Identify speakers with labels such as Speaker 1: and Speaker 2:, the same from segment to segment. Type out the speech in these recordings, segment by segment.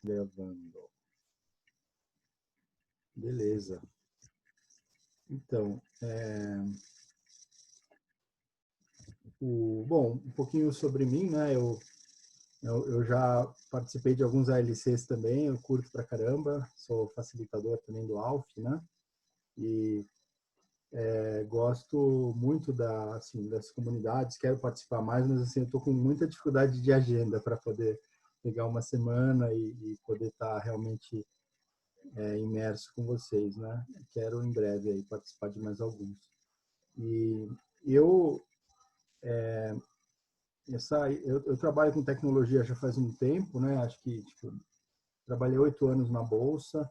Speaker 1: Gravando. Beleza. Então, bom, um pouquinho sobre mim, né? Eu já participei de alguns ALCs também, eu curto pra caramba, sou facilitador também do ALF, né? E gosto muito assim, das comunidades, quero participar mais, mas assim, eu estou com muita dificuldade de agenda para poder pegar uma semana e poder estar realmente imerso com vocês, né? Quero em breve aí participar de mais alguns. E eu eu trabalho com tecnologia já faz um tempo, né? Acho que trabalhei 8 anos na bolsa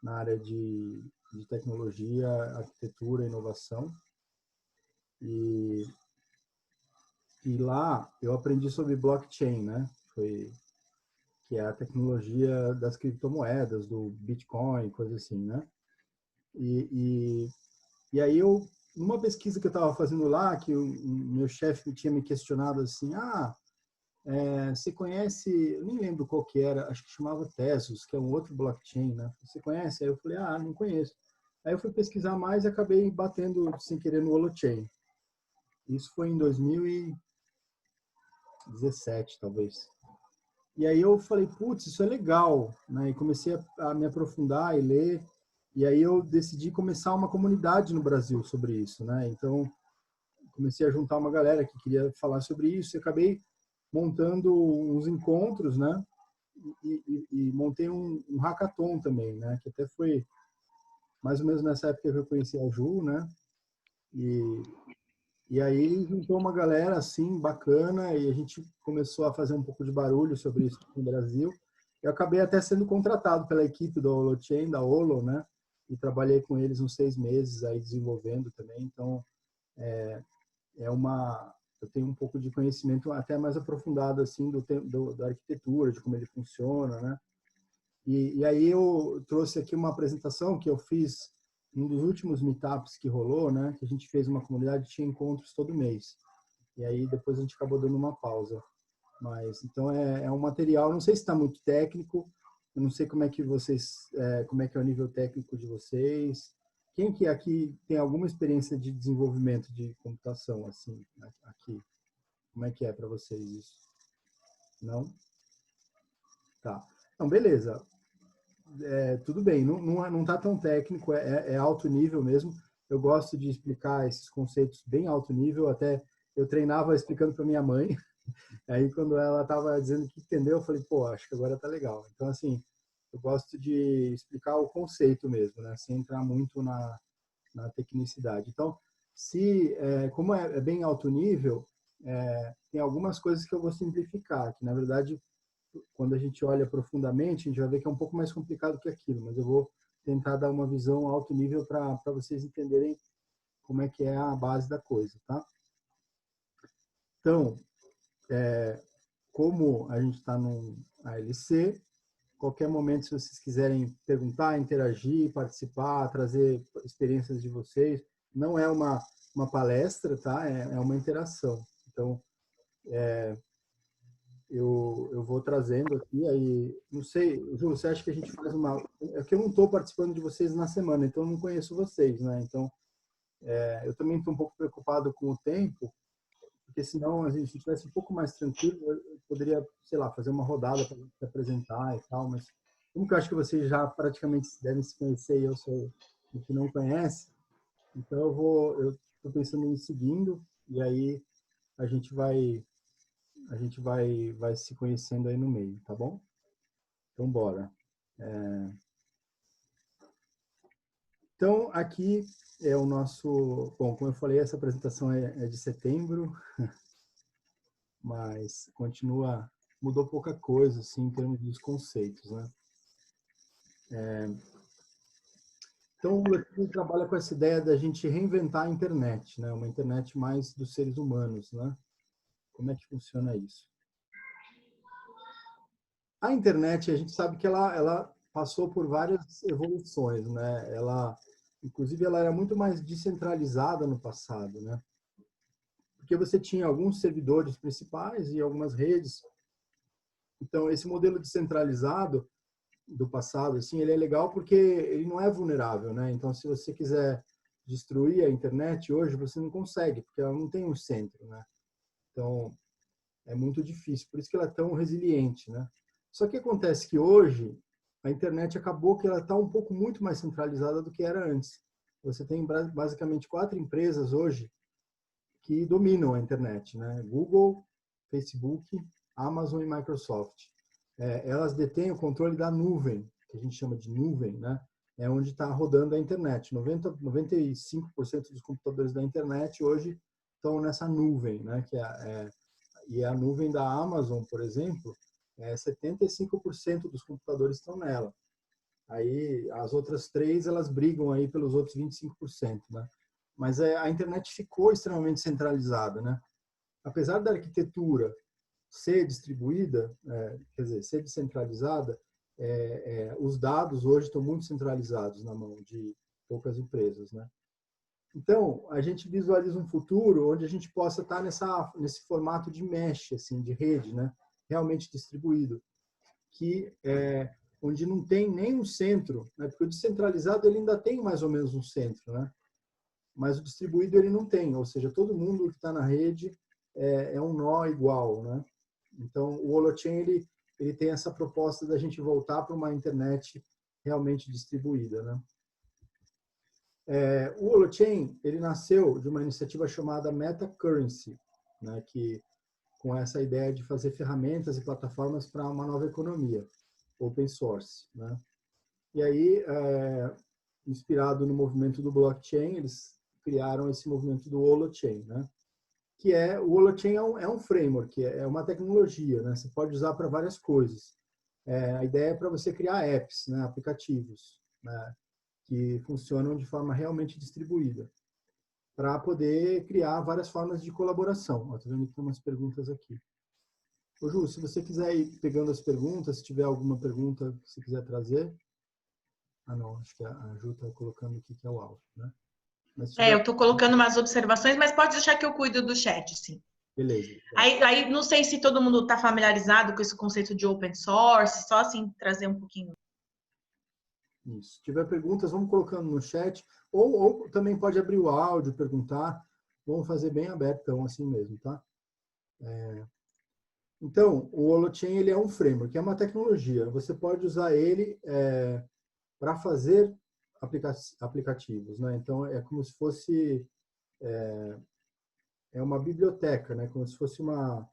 Speaker 1: na área de tecnologia, arquitetura, e inovação e lá eu aprendi sobre blockchain, né? Que é a tecnologia das criptomoedas, do Bitcoin, coisa assim, né? E, e aí numa pesquisa que eu estava fazendo lá, que o meu chefe tinha me questionado assim, você conhece, eu nem lembro qual que era, acho que chamava Tezos, que é um outro blockchain, né? Você conhece? Aí eu falei, não conheço. Aí eu fui pesquisar mais e acabei batendo sem querer no Holochain. Isso foi em 2017, talvez. E aí eu falei, putz, isso é legal, né? E comecei a me aprofundar e ler. E aí eu decidi começar uma comunidade no Brasil sobre isso, né? Então, comecei a juntar uma galera que queria falar sobre isso e acabei montando uns encontros, né? E montei um hackathon também, né? Que até foi mais ou menos nessa época que eu conheci a Ju, né? E aí juntou uma galera assim bacana e a gente começou a fazer um pouco de barulho sobre isso no Brasil. Eu acabei até sendo contratado pela equipe do Holochain, da Holo, né? E trabalhei com eles uns 6 meses aí desenvolvendo também. Então, eu tenho um pouco de conhecimento até mais aprofundado assim da arquitetura, de como ele funciona, né? E aí eu trouxe aqui uma apresentação que eu fiz um dos últimos meetups que rolou, né? Que a gente fez uma comunidade, tinha encontros todo mês. E aí depois a gente acabou dando uma pausa. Mas então é um material, não sei se está muito técnico, eu não sei como é que como é que é o nível técnico de vocês. Quem que aqui tem alguma experiência de desenvolvimento de computação assim aqui? Como é que é para vocês isso? Não? Tá. Então, beleza. Tudo bem, não tá tão técnico, é alto nível mesmo. Eu gosto de explicar esses conceitos bem alto nível, até eu treinava explicando para minha mãe. Aí quando ela estava dizendo que entendeu, eu falei, pô, acho que agora tá legal. Então, assim, eu gosto de explicar o conceito mesmo, né, sem entrar muito na tecnicidade. Então, como é bem alto nível, tem algumas coisas que eu vou simplificar, que na verdade quando a gente olha profundamente, a gente vai ver que é um pouco mais complicado que aquilo, mas eu vou tentar dar uma visão alto nível para vocês entenderem como é que é a base da coisa, tá? Então, como a gente está no ALC, qualquer momento, se vocês quiserem perguntar, interagir, participar, trazer experiências de vocês, não é uma palestra, tá? É uma interação. Então, eu vou trazendo aqui, aí, não sei, Ju, você acha que a gente faz uma... É que eu não estou participando de vocês na semana, então eu não conheço vocês, né? Então, eu também estou um pouco preocupado com o tempo, porque senão a gente estivesse um pouco mais tranquilo, eu poderia, sei lá, fazer uma rodada para se apresentar e tal, mas como que eu acho que vocês já praticamente devem se conhecer e eu sou o que não conhece, então eu estou pensando em ir seguindo, e aí a gente vai se conhecendo aí no meio, tá bom? Então, bora. Então, aqui é o nosso... Bom, como eu falei, essa apresentação é de setembro, mas continua... Mudou pouca coisa, assim, em termos dos conceitos, né? Então, o Let's trabalha com essa ideia da gente reinventar a internet, né? Uma internet mais dos seres humanos, né? Como é que funciona isso? A internet, a gente sabe que ela passou por várias evoluções, né? Inclusive, ela era muito mais descentralizada no passado, né? Porque você tinha alguns servidores principais e algumas redes. Então, esse modelo descentralizado, do passado, assim, ele é legal porque ele não é vulnerável, né? Então, se você quiser destruir a internet hoje, você não consegue, porque ela não tem um centro, né? Então, é muito difícil. Por isso que ela é tão resiliente, né? Só que acontece que hoje a internet acabou que ela está um pouco muito mais centralizada do que era antes. Você tem basicamente 4 empresas hoje que dominam a internet, né? Google, Facebook, Amazon e Microsoft. Elas detêm o controle da nuvem, que a gente chama de nuvem, né? É onde está rodando a internet. 95% dos computadores da internet hoje estão nessa nuvem, né? E a nuvem da Amazon, por exemplo, 75% dos computadores estão nela. Aí as outras 3, elas brigam aí pelos outros 25%, né? Mas a internet ficou extremamente centralizada, né? Apesar da arquitetura ser distribuída, quer dizer, ser descentralizada, os dados hoje estão muito centralizados na mão de poucas empresas, né? Então, a gente visualiza um futuro onde a gente possa estar nesse formato de mesh, assim, de rede, né? Realmente distribuído, onde não tem nem um centro, né? Porque o descentralizado ele ainda tem mais ou menos um centro, né? Mas o distribuído ele não tem, ou seja, todo mundo que está na rede é um nó igual, né? Então, o Holochain ele tem essa proposta da gente voltar para uma internet realmente distribuída, né? O Holochain ele nasceu de uma iniciativa chamada MetaCurrency, né? Que com essa ideia de fazer ferramentas e plataformas para uma nova economia, open source, né? E aí, inspirado no movimento do blockchain, eles criaram esse movimento do Holochain, né? O Holochain é um framework, é uma tecnologia, né? Você pode usar para várias coisas. A ideia é para você criar apps, né? Aplicativos, né? Que funcionam de forma realmente distribuída, para poder criar várias formas de colaboração. Estou vendo que tem umas perguntas aqui. Ô, Ju, se você quiser ir pegando as perguntas, se tiver alguma pergunta que você quiser trazer. Ah, não, acho que a Ju está colocando aqui que é o áudio, né? Mas se tiver...
Speaker 2: Eu estou colocando umas observações, mas pode deixar que eu cuido do chat, sim.
Speaker 1: Beleza.
Speaker 2: Aí não sei se todo mundo está familiarizado com esse conceito de open source, só assim trazer um pouquinho.
Speaker 1: Isso. Se tiver perguntas, vamos colocando no chat, ou também pode abrir o áudio, perguntar. Vamos fazer bem abertão assim mesmo, tá? Então, o Holochain ele é um framework, é uma tecnologia. Você pode usar ele para fazer aplicativos, né? Então, é como se fosse uma biblioteca, né? Como se fosse uma...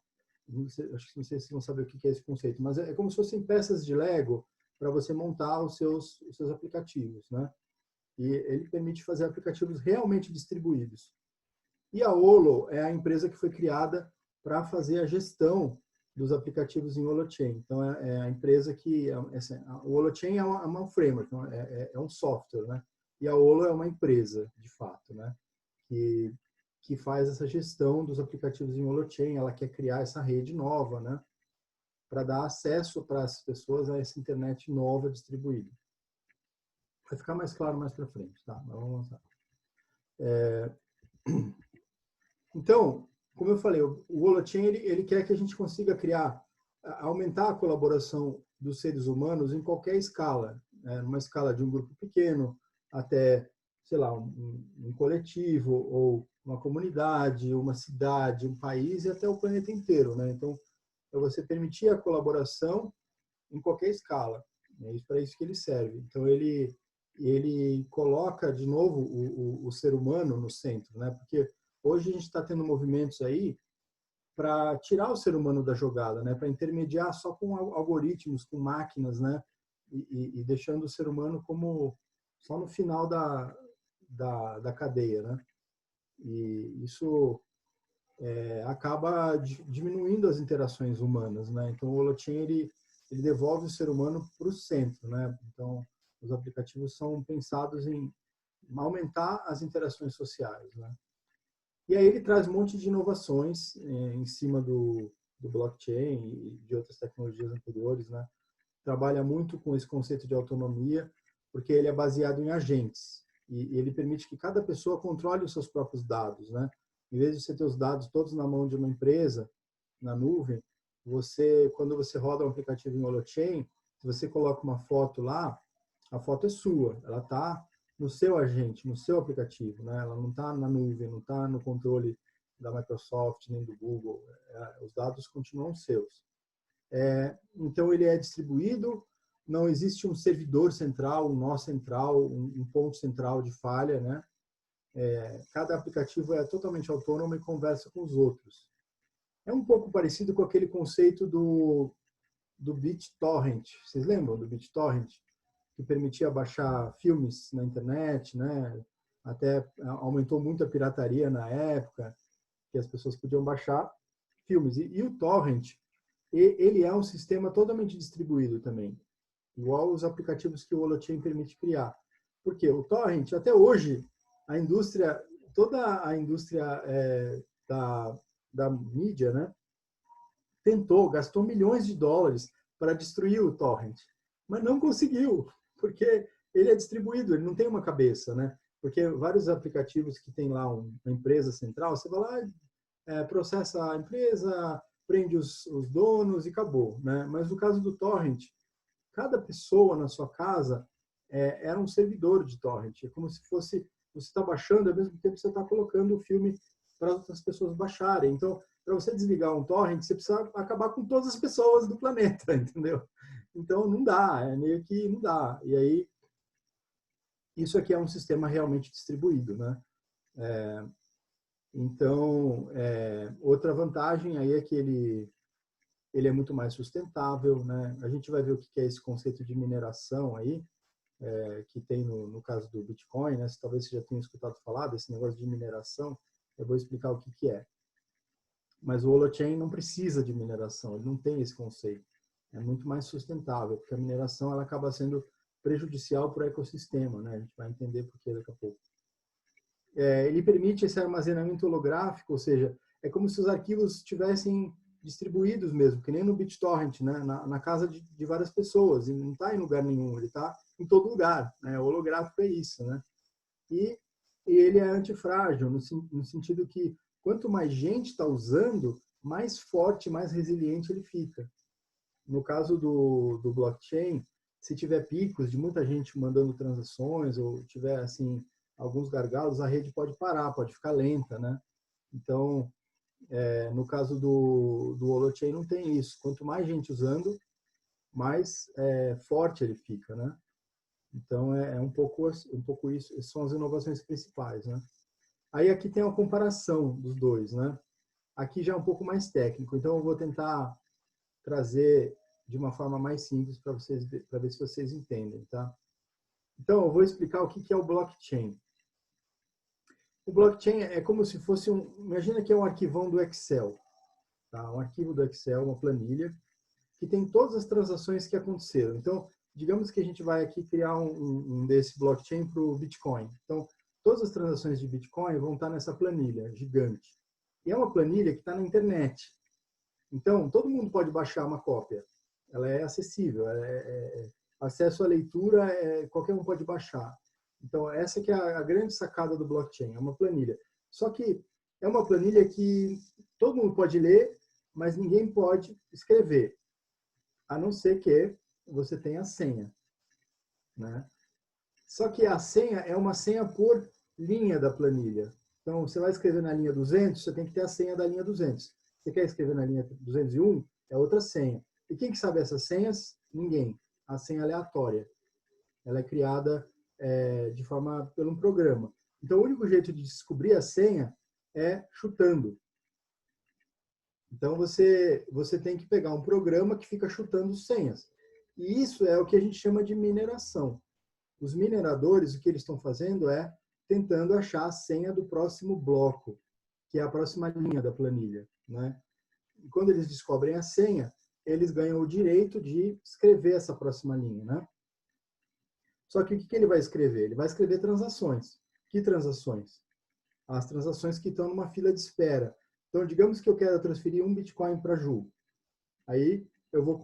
Speaker 1: Não sei se vocês vão saber o que é esse conceito, mas é como se fossem peças de Lego para você montar os seus aplicativos, né? E ele permite fazer aplicativos realmente distribuídos. E a Holo é a empresa que foi criada para fazer a gestão dos aplicativos em Holochain. Então, é a empresa que... o Holochain é uma framework, é um software, né? E a Holo é uma empresa, de fato, né? Que faz essa gestão dos aplicativos em Holochain. Ela quer criar essa rede nova, né? Para dar acesso para as pessoas a essa internet nova distribuída. Vai ficar mais claro mais para frente, tá? Mas vamos avançar. Então, como eu falei, o Holochain ele quer que a gente consiga aumentar a colaboração dos seres humanos em qualquer escala, né? Numa escala de um grupo pequeno até, sei lá, um coletivo ou uma comunidade, uma cidade, um país e até o planeta inteiro, né? Então, para você permitir a colaboração em qualquer escala. É para isso que ele serve. Então, ele coloca, de novo, o ser humano no centro, né? Porque hoje a gente está tendo movimentos aí para tirar o ser humano da jogada, né? Para intermediar só com algoritmos, com máquinas, né? E deixando o ser humano como só no final da cadeia, né? E isso acaba diminuindo as interações humanas, né? Então, o Holochain, ele devolve o ser humano para o centro, né? Então, os aplicativos são pensados em aumentar as interações sociais, né? E aí ele traz um monte de inovações em cima do blockchain e de outras tecnologias anteriores, né? Trabalha muito com esse conceito de autonomia, porque ele é baseado em agentes e ele permite que cada pessoa controle os seus próprios dados, né? Em vez de você ter os dados todos na mão de uma empresa, na nuvem, quando você roda um aplicativo em Holochain, Se você coloca uma foto lá, a foto é sua, ela está no seu agente, no seu aplicativo, né? Ela não está na nuvem, não está no controle da Microsoft nem do Google. Os dados continuam seus. Então, ele é distribuído, não existe um servidor central, um nó central, um ponto central de falha, né? Cada aplicativo é totalmente autônomo e conversa com os outros. É um pouco parecido com aquele conceito do BitTorrent. Vocês lembram do BitTorrent? Que permitia baixar filmes na internet, né? Até aumentou muito a pirataria na época, que as pessoas podiam baixar filmes. E o Torrent, ele é um sistema totalmente distribuído também, igual os aplicativos que o Holochain permite criar. Porque o Torrent, até hoje, a indústria, toda a indústria da mídia, né, gastou milhões de dólares para destruir o Torrent, mas não conseguiu, porque ele é distribuído, ele não tem uma cabeça, né? Porque vários aplicativos que tem lá uma empresa central, você vai lá, processa a empresa, prende os donos e acabou, né? Mas no caso do Torrent, cada pessoa na sua casa era um servidor de Torrent. É como se fosse, você está baixando, ao mesmo tempo você está colocando o filme para outras pessoas baixarem. Então, para você desligar um torrent, você precisa acabar com todas as pessoas do planeta, entendeu? Então, não dá, meio que não dá. E aí, isso aqui é um sistema realmente distribuído, né? Então, outra vantagem aí é que ele é muito mais sustentável, né? A gente vai ver o que é esse conceito de mineração aí, que tem no caso do Bitcoin, né? Talvez você já tenha escutado falar desse negócio de mineração, eu vou explicar o que é. Mas o Holochain não precisa de mineração, ele não tem esse conceito. É muito mais sustentável, porque a mineração ela acaba sendo prejudicial para o ecossistema, né? A gente vai entender por que daqui a pouco. Ele permite esse armazenamento holográfico, ou seja, é como se os arquivos estivessem distribuídos mesmo, que nem no BitTorrent, né? na casa de várias pessoas, e não está em lugar nenhum, ele está em todo lugar, né? O holográfico é isso, né? E ele é antifrágil, no sentido que quanto mais gente está usando, mais forte, mais resiliente ele fica. No caso do blockchain, se tiver picos de muita gente mandando transações ou tiver assim alguns gargalos, a rede pode parar, pode ficar lenta, né? Então, no caso do Holochain não tem isso. Quanto mais gente usando, mais forte ele fica, né? Então, um pouco isso, essas são as inovações principais, né? Aí aqui tem uma comparação dos dois, né? Aqui já é um pouco mais técnico, então eu vou tentar trazer de uma forma mais simples para vocês, para ver se vocês entendem, tá? Então, eu vou explicar o que é o blockchain. O blockchain é como se fosse imagina que é um arquivão do Excel, tá? Um arquivo do Excel, uma planilha, que tem todas as transações que aconteceram. Então, digamos que a gente vai aqui criar um desse blockchain para o Bitcoin. Então, todas as transações de Bitcoin vão estar nessa planilha gigante. E é uma planilha que está na internet. Então, todo mundo pode baixar uma cópia. Ela é acessível. Acesso à leitura, qualquer um pode baixar. Então, essa que é a grande sacada do blockchain. É uma planilha. Só que é uma planilha que todo mundo pode ler, mas ninguém pode escrever. A não ser que você tenha a senha, né? Só que a senha é uma senha por linha da planilha. Então, você vai escrever na linha 200, você tem que ter a senha da linha 200. Você quer escrever na linha 201, é outra senha. E quem que sabe essas senhas? Ninguém. A senha aleatória. Ela é criada por um programa. Então, o único jeito de descobrir a senha é chutando. Então, você tem que pegar um programa que fica chutando senhas. E isso é o que a gente chama de mineração. Os mineradores, o que eles estão fazendo é tentando achar a senha do próximo bloco, que é a próxima linha da planilha, né? E quando eles descobrem a senha, eles ganham o direito de escrever essa próxima linha, né? Só que o que ele vai escrever? Ele vai escrever transações. Que transações? As transações que estão numa fila de espera. Então, digamos que eu quero transferir um Bitcoin para a Ju. Aí, eu vou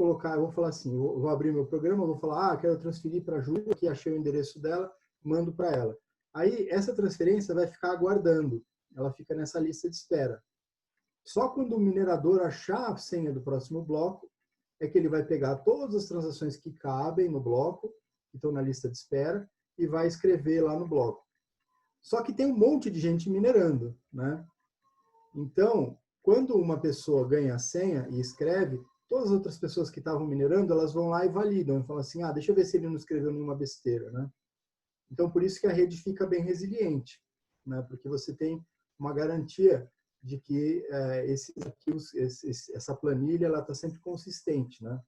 Speaker 1: falar assim, eu vou abrir meu programa, eu vou falar, quero transferir para a Ju, aqui achei o endereço dela, mando para ela. Aí, essa transferência vai ficar aguardando. Ela fica nessa lista de espera. Só quando o minerador achar a senha do próximo bloco, é que ele vai pegar todas as transações que cabem no bloco, que estão na lista de espera, e vai escrever lá no bloco. Só que tem um monte de gente minerando, né? Então, quando uma pessoa ganha a senha e escreve, todas as outras pessoas que estavam minerando, elas vão lá e validam, e falam assim, deixa eu ver se ele não escreveu nenhuma besteira, né? Então, por isso que a rede fica bem resiliente, né? Porque você tem uma garantia de que esses arquivos, essa planilha, ela está sempre consistente, né?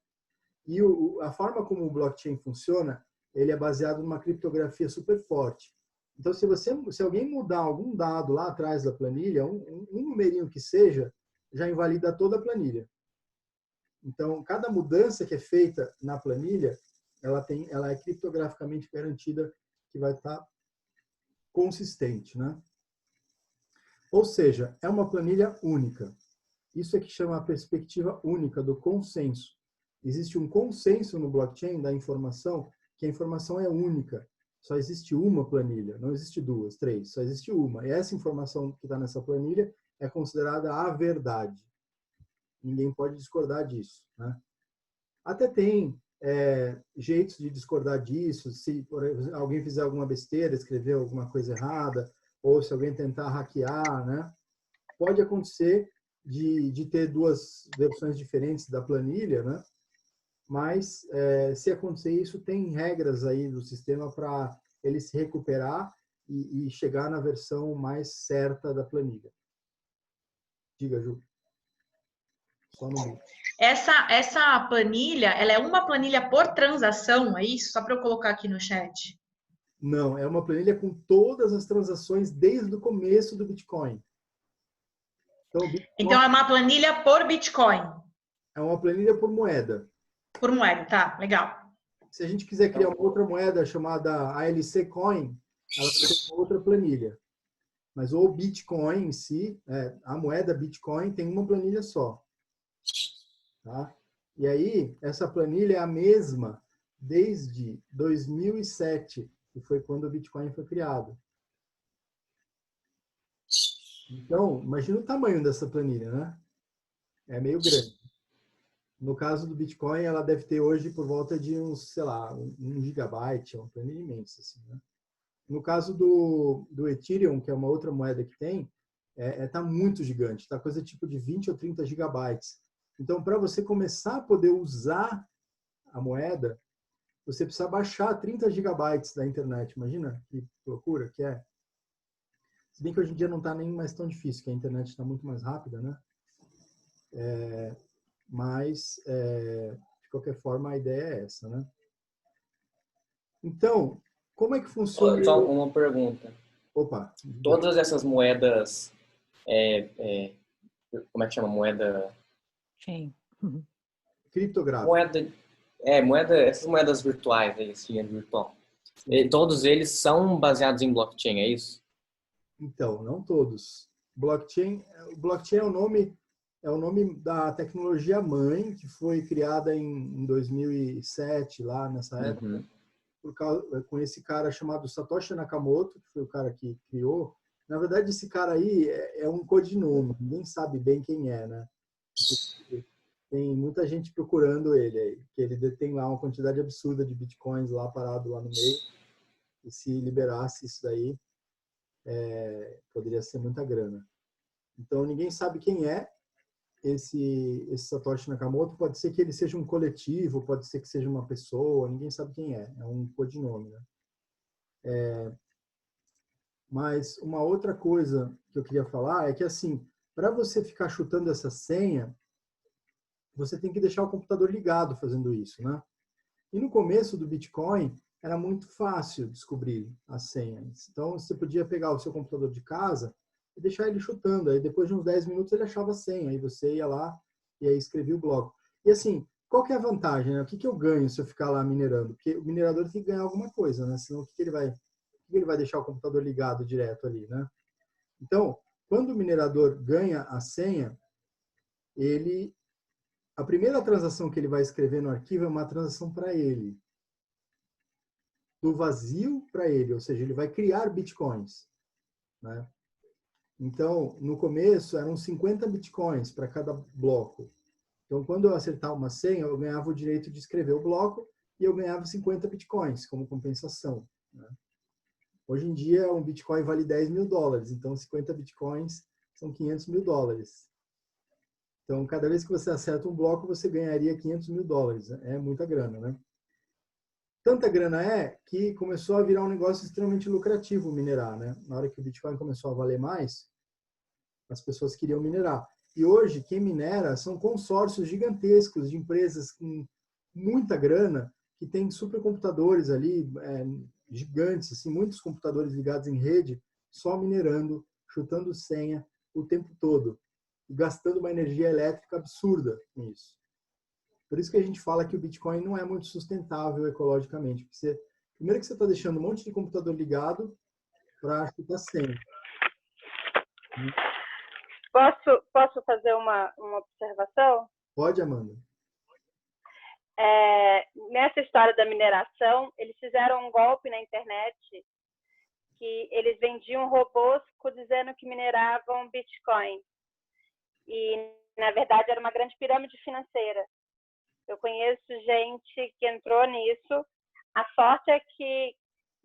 Speaker 1: E a forma como o blockchain funciona, ele é baseado numa criptografia super forte. Então, se alguém mudar algum dado lá atrás da planilha, um numerinho que seja, já invalida toda a planilha. Então, cada mudança que é feita na planilha, ela é criptograficamente garantida que vai estar consistente, né? Ou seja, é uma planilha única. Isso é que chama a perspectiva única do consenso. Existe um consenso no blockchain da informação, que a informação é única. Só existe uma planilha, não existe duas, três, só existe uma. E essa informação que está nessa planilha é considerada a verdade. Ninguém pode discordar disso, né? Até tem jeitos de discordar disso, se alguém fizer alguma besteira, escrever alguma coisa errada, ou se alguém tentar hackear, né? Pode acontecer de ter duas versões diferentes da planilha, né? Mas, se acontecer isso, tem regras aí do sistema para ele se recuperar e chegar na versão mais certa da planilha. Diga, Ju. Só no mute.
Speaker 2: Essa planilha, ela é uma planilha por transação, é isso? Só para eu colocar aqui no chat.
Speaker 1: Não, é uma planilha com todas as transações desde o começo do Bitcoin.
Speaker 2: Então é uma planilha por Bitcoin.
Speaker 1: É uma planilha por moeda.
Speaker 2: Por moeda, tá, legal.
Speaker 1: Se a gente quiser criar uma outra moeda chamada ALC Coin, ela vai ter uma outra planilha. Mas o Bitcoin em si, a moeda Bitcoin tem uma planilha só. Tá? E aí, essa planilha é a mesma desde 2007, que foi quando o Bitcoin foi criado. Então, imagina o tamanho dessa planilha, né? É meio grande. No caso do Bitcoin, ela deve ter hoje por volta de uns, sei lá, 1 gigabyte, é uma planilha imensa, assim, né? No caso do Ethereum, que é uma outra moeda que tem, tá muito gigante, tá coisa tipo de 20 ou 30 gigabytes. Então, para você começar a poder usar a moeda, você precisa baixar 30 gigabytes da internet. Imagina que loucura que é. Se bem que hoje em dia não está nem mais tão difícil, que a internet está muito mais rápida, né? Mas, de qualquer forma, a ideia é essa, né? Então, como é que funciona?
Speaker 3: Só uma pergunta.
Speaker 1: Opa.
Speaker 3: Todas essas moedas, como é que chama? Moeda...
Speaker 4: Sim.
Speaker 1: Criptográfica.
Speaker 3: Essas moedas virtuais, esse dinheiro virtual. Todos eles são baseados em blockchain, é isso?
Speaker 1: Então, não todos. O blockchain é o nome da tecnologia mãe que foi criada em 2007, lá nessa época, com esse cara chamado Satoshi Nakamoto, que foi o cara que criou. Na verdade, esse cara aí é um codinome, ninguém sabe bem quem é, né? Tem muita gente procurando ele aí, que ele detém lá uma quantidade absurda de bitcoins lá parado lá no meio, e se liberasse isso daí, poderia ser muita grana. Então, ninguém sabe quem é esse Satoshi Nakamoto. Pode ser que ele seja um coletivo, pode ser que seja uma pessoa, ninguém sabe quem é um codinome, né? Mas uma outra coisa que eu queria falar é que, assim, para você ficar chutando essa senha, você tem que deixar o computador ligado fazendo isso, né? E no começo do Bitcoin, era muito fácil descobrir as senhas. Então, você podia pegar o seu computador de casa e deixar ele chutando. Aí, depois de uns 10 minutos, ele achava a senha. Aí você ia lá e aí escrevia o bloco. E assim, qual que é a vantagem, né? O que eu ganho se eu ficar lá minerando? Porque o minerador tem que ganhar alguma coisa, né? Senão, o que ele vai deixar o computador ligado direto ali, né? Então, quando o minerador ganha a senha, a primeira transação que ele vai escrever no arquivo é uma transação para ele. Do vazio para ele, ou seja, ele vai criar bitcoins, né? Então, no começo, eram 50 bitcoins para cada bloco. Então, quando eu acertar uma senha, eu ganhava o direito de escrever o bloco e eu ganhava 50 bitcoins como compensação, né? Hoje em dia, um bitcoin vale $10.000, então 50 bitcoins são $500.000. Então, cada vez que você acerta um bloco, você ganharia $500.000. É muita grana, né? Tanta grana é que começou a virar um negócio extremamente lucrativo minerar, né? Na hora que o Bitcoin começou a valer mais, as pessoas queriam minerar. E hoje, quem minera são consórcios gigantescos de empresas com muita grana, que tem supercomputadores ali, gigantes, assim, muitos computadores ligados em rede, só minerando, chutando senha o tempo todo, e gastando uma energia elétrica absurda com isso. Por isso que a gente fala que o Bitcoin não é muito sustentável ecologicamente. Porque primeiro que você está deixando um monte de computador ligado para chutar senha.
Speaker 4: Posso fazer uma observação?
Speaker 1: Pode, Amanda.
Speaker 4: Nessa história da mineração, eles fizeram um golpe na internet que eles vendiam robôs dizendo que mineravam Bitcoin. E, na verdade, era uma grande pirâmide financeira. Eu conheço gente que entrou nisso. A sorte é que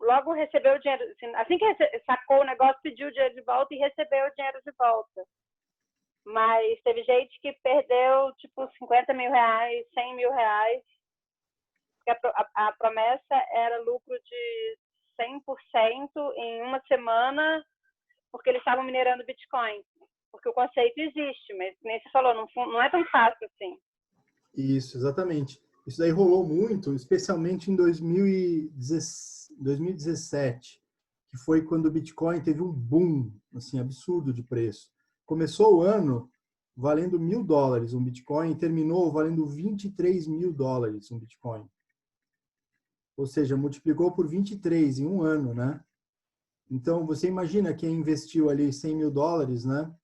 Speaker 4: logo recebeu o dinheiro. Assim que sacou o negócio, pediu o dinheiro de volta e recebeu o dinheiro de volta. Mas teve gente que perdeu, tipo, $50 mil, $100 mil. A promessa era lucro de 100% em uma semana, porque eles estavam minerando Bitcoin. Porque o conceito existe, mas nem você falou, não é tão fácil assim.
Speaker 1: Isso, exatamente. Isso daí rolou muito, especialmente em 2017, que foi quando o Bitcoin teve um boom, assim, absurdo de preço. Começou o ano valendo $1.000 um Bitcoin e terminou valendo $23 mil um Bitcoin. Ou seja, multiplicou por 23 em um ano, né? Então, você imagina quem investiu ali $100 mil, né?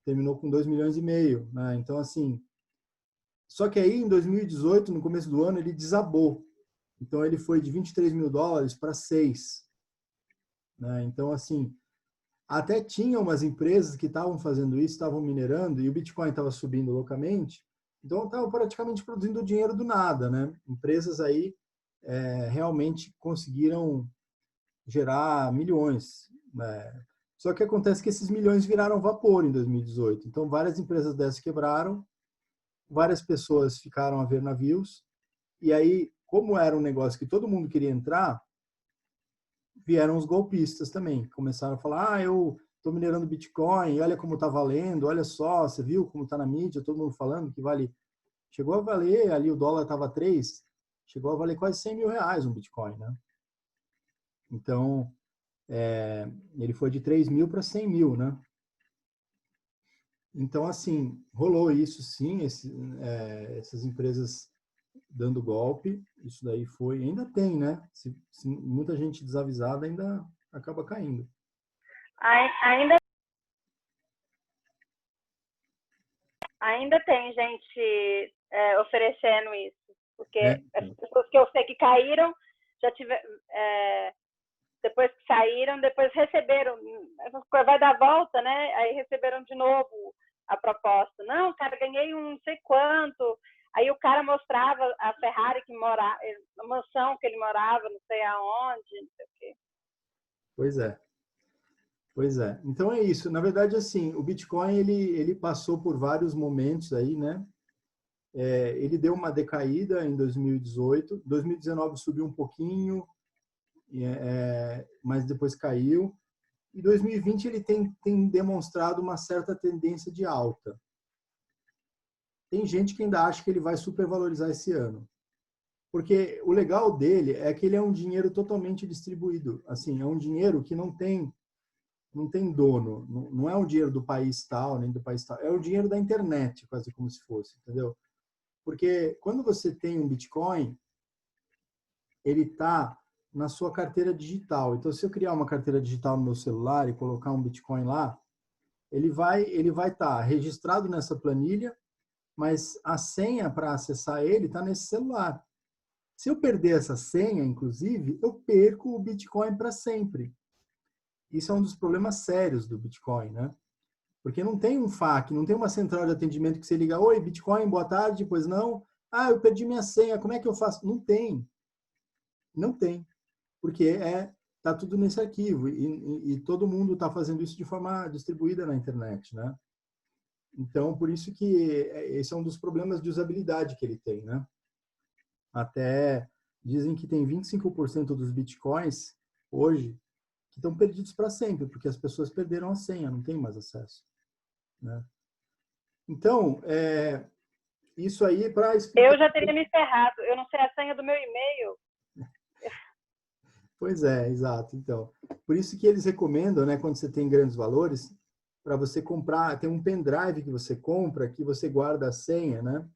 Speaker 1: Terminou com 2,5 milhões, né? Então, assim, só que aí, em 2018, no começo do ano, ele desabou. Então, ele foi de $23 mil para 6. Né? Então, assim, até tinha umas empresas que estavam fazendo isso, estavam minerando, e o Bitcoin estava subindo loucamente. Então, estavam praticamente produzindo dinheiro do nada, né? Empresas aí realmente conseguiram gerar milhões. Né? Só que acontece que esses milhões viraram vapor em 2018. Então, várias empresas dessas quebraram, várias pessoas ficaram a ver navios, e aí, como era um negócio que todo mundo queria entrar, vieram os golpistas também, começaram a falar, eu estou minerando Bitcoin, olha como está valendo, olha só, você viu como está na mídia, todo mundo falando que vale, chegou a valer, ali o dólar estava 3, chegou a valer quase $100 mil um Bitcoin, né? Então, ele foi de 3 mil para 100 mil, né? Então, assim, rolou isso sim, essas empresas dando golpe, isso daí foi, ainda tem, né? Se muita gente desavisada ainda acaba caindo.
Speaker 4: Ainda tem gente oferecendo isso, porque as pessoas que eu sei que caíram, já tiveram, depois que saíram, depois receberam, vai dar volta, né? Aí receberam de novo a proposta. Não, cara, ganhei um não sei quanto. Aí o cara mostrava a Ferrari que morava, a mansão que ele morava, não sei aonde, não sei o quê.
Speaker 1: Pois é. Pois é. Então é isso. Na verdade, assim, o Bitcoin ele passou por vários momentos aí, né? Ele deu uma decaída em 2018. 2019 subiu um pouquinho, mas depois caiu. E 2020 ele tem demonstrado uma certa tendência de alta. Tem gente que ainda acha que ele vai supervalorizar esse ano. Porque o legal dele é que ele é um dinheiro totalmente distribuído. Assim, é um dinheiro que não tem dono. Não é um dinheiro do país tal, nem do país tal. É o dinheiro da internet, quase como se fosse, entendeu? Porque quando você tem um Bitcoin, ele está na sua carteira digital. Então, se eu criar uma carteira digital no meu celular e colocar um Bitcoin lá, ele vai estar registrado nessa planilha, mas a senha para acessar ele está nesse celular. Se eu perder essa senha, inclusive, eu perco o Bitcoin para sempre. Isso é um dos problemas sérios do Bitcoin, né? Porque não tem um FAQ, não tem uma central de atendimento que você liga, oi, Bitcoin, boa tarde, pois não. Ah, eu perdi minha senha, como é que eu faço? Não tem. Não tem. Porque tá tudo nesse arquivo e todo mundo está fazendo isso de forma distribuída na internet, né? Então, por isso que esse é um dos problemas de usabilidade que ele tem, né? Até dizem que tem 25% dos bitcoins hoje que estão perdidos para sempre, porque as pessoas perderam a senha, não tem mais acesso, né? Então, isso aí para explicar...
Speaker 4: Eu já teria me ferrado. Eu não sei a senha do meu e-mail.
Speaker 1: Pois é, exato. Então, por isso que eles recomendam, né, quando você tem grandes valores, para você comprar, tem um pendrive que você compra, que você guarda a senha, né?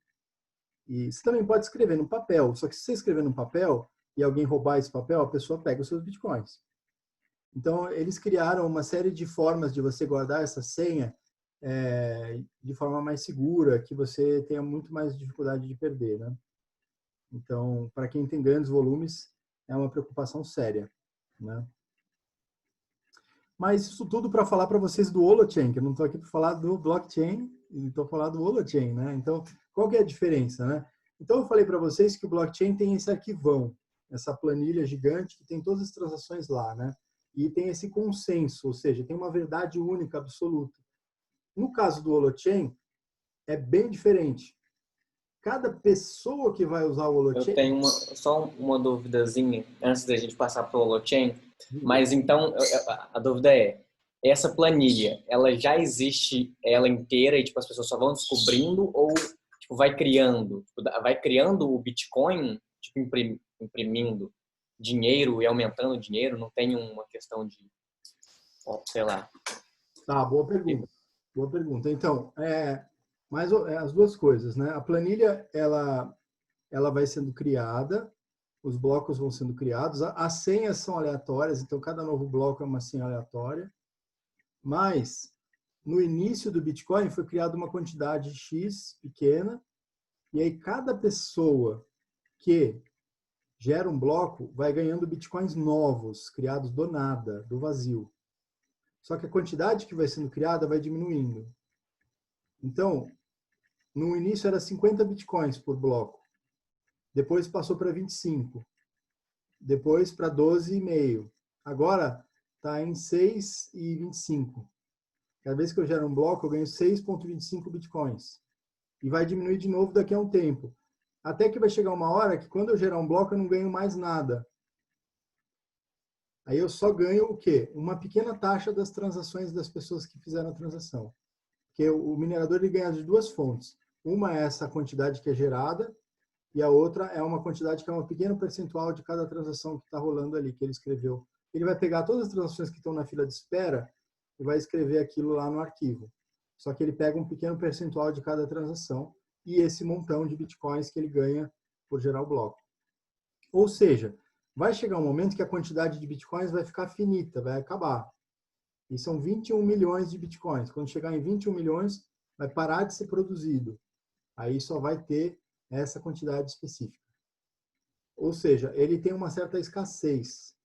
Speaker 1: E você também pode escrever no papel, só que se você escrever no papel e alguém roubar esse papel, a pessoa pega os seus bitcoins. Então, eles criaram uma série de formas de você guardar essa senha de forma mais segura, que você tenha muito mais dificuldade de perder, né? Então, para quem tem grandes volumes, é uma preocupação séria, né? Mas isso tudo para falar para vocês do Holochain, que eu não estou aqui para falar do blockchain, estou falando do Holochain, né? Então, qual que é a diferença, né? Então, eu falei para vocês que o blockchain tem esse arquivão, essa planilha gigante que tem todas as transações lá, né? E tem esse consenso, ou seja, tem uma verdade única, absoluta. No caso do Holochain, é bem diferente. Cada pessoa que vai usar o Holochain...
Speaker 3: Eu tenho só uma duvidazinha antes da gente passar para o Holochain. Mas então, a dúvida essa planilha, ela já existe ela inteira e tipo, as pessoas só vão descobrindo ou tipo, vai criando o Bitcoin, tipo, imprimindo dinheiro e aumentando o dinheiro? Não tem uma questão de, sei lá.
Speaker 1: Tá, boa pergunta. Boa pergunta. Então, mas as duas coisas, né? A planilha, ela vai sendo criada, os blocos vão sendo criados, as senhas são aleatórias, então cada novo bloco é uma senha aleatória, mas no início do Bitcoin foi criada uma quantidade X pequena, e aí cada pessoa que gera um bloco vai ganhando Bitcoins novos, criados do nada, do vazio. Só que a quantidade que vai sendo criada vai diminuindo. Então, no início era 50 Bitcoins por bloco. Depois passou para 25. Depois para 12,5. Agora está em 6,25. Cada vez que eu gero um bloco, eu ganho 6,25 Bitcoins. E vai diminuir de novo daqui a um tempo. Até que vai chegar uma hora que quando eu gerar um bloco, eu não ganho mais nada. Aí eu só ganho o quê? Uma pequena taxa das transações das pessoas que fizeram a transação. Porque o minerador ele ganha de duas fontes. Uma é essa quantidade que é gerada e a outra é uma quantidade que é um pequeno percentual de cada transação que está rolando ali, que ele escreveu. Ele vai pegar todas as transações que estão na fila de espera e vai escrever aquilo lá no arquivo. Só que ele pega um pequeno percentual de cada transação e esse montão de bitcoins que ele ganha por gerar o bloco. Ou seja, vai chegar um momento que a quantidade de bitcoins vai ficar finita, vai acabar. E são 21 milhões de bitcoins. Quando chegar em 21 milhões, vai parar de ser produzido. Aí só vai ter essa quantidade específica. Ou seja, ele tem uma certa escassez.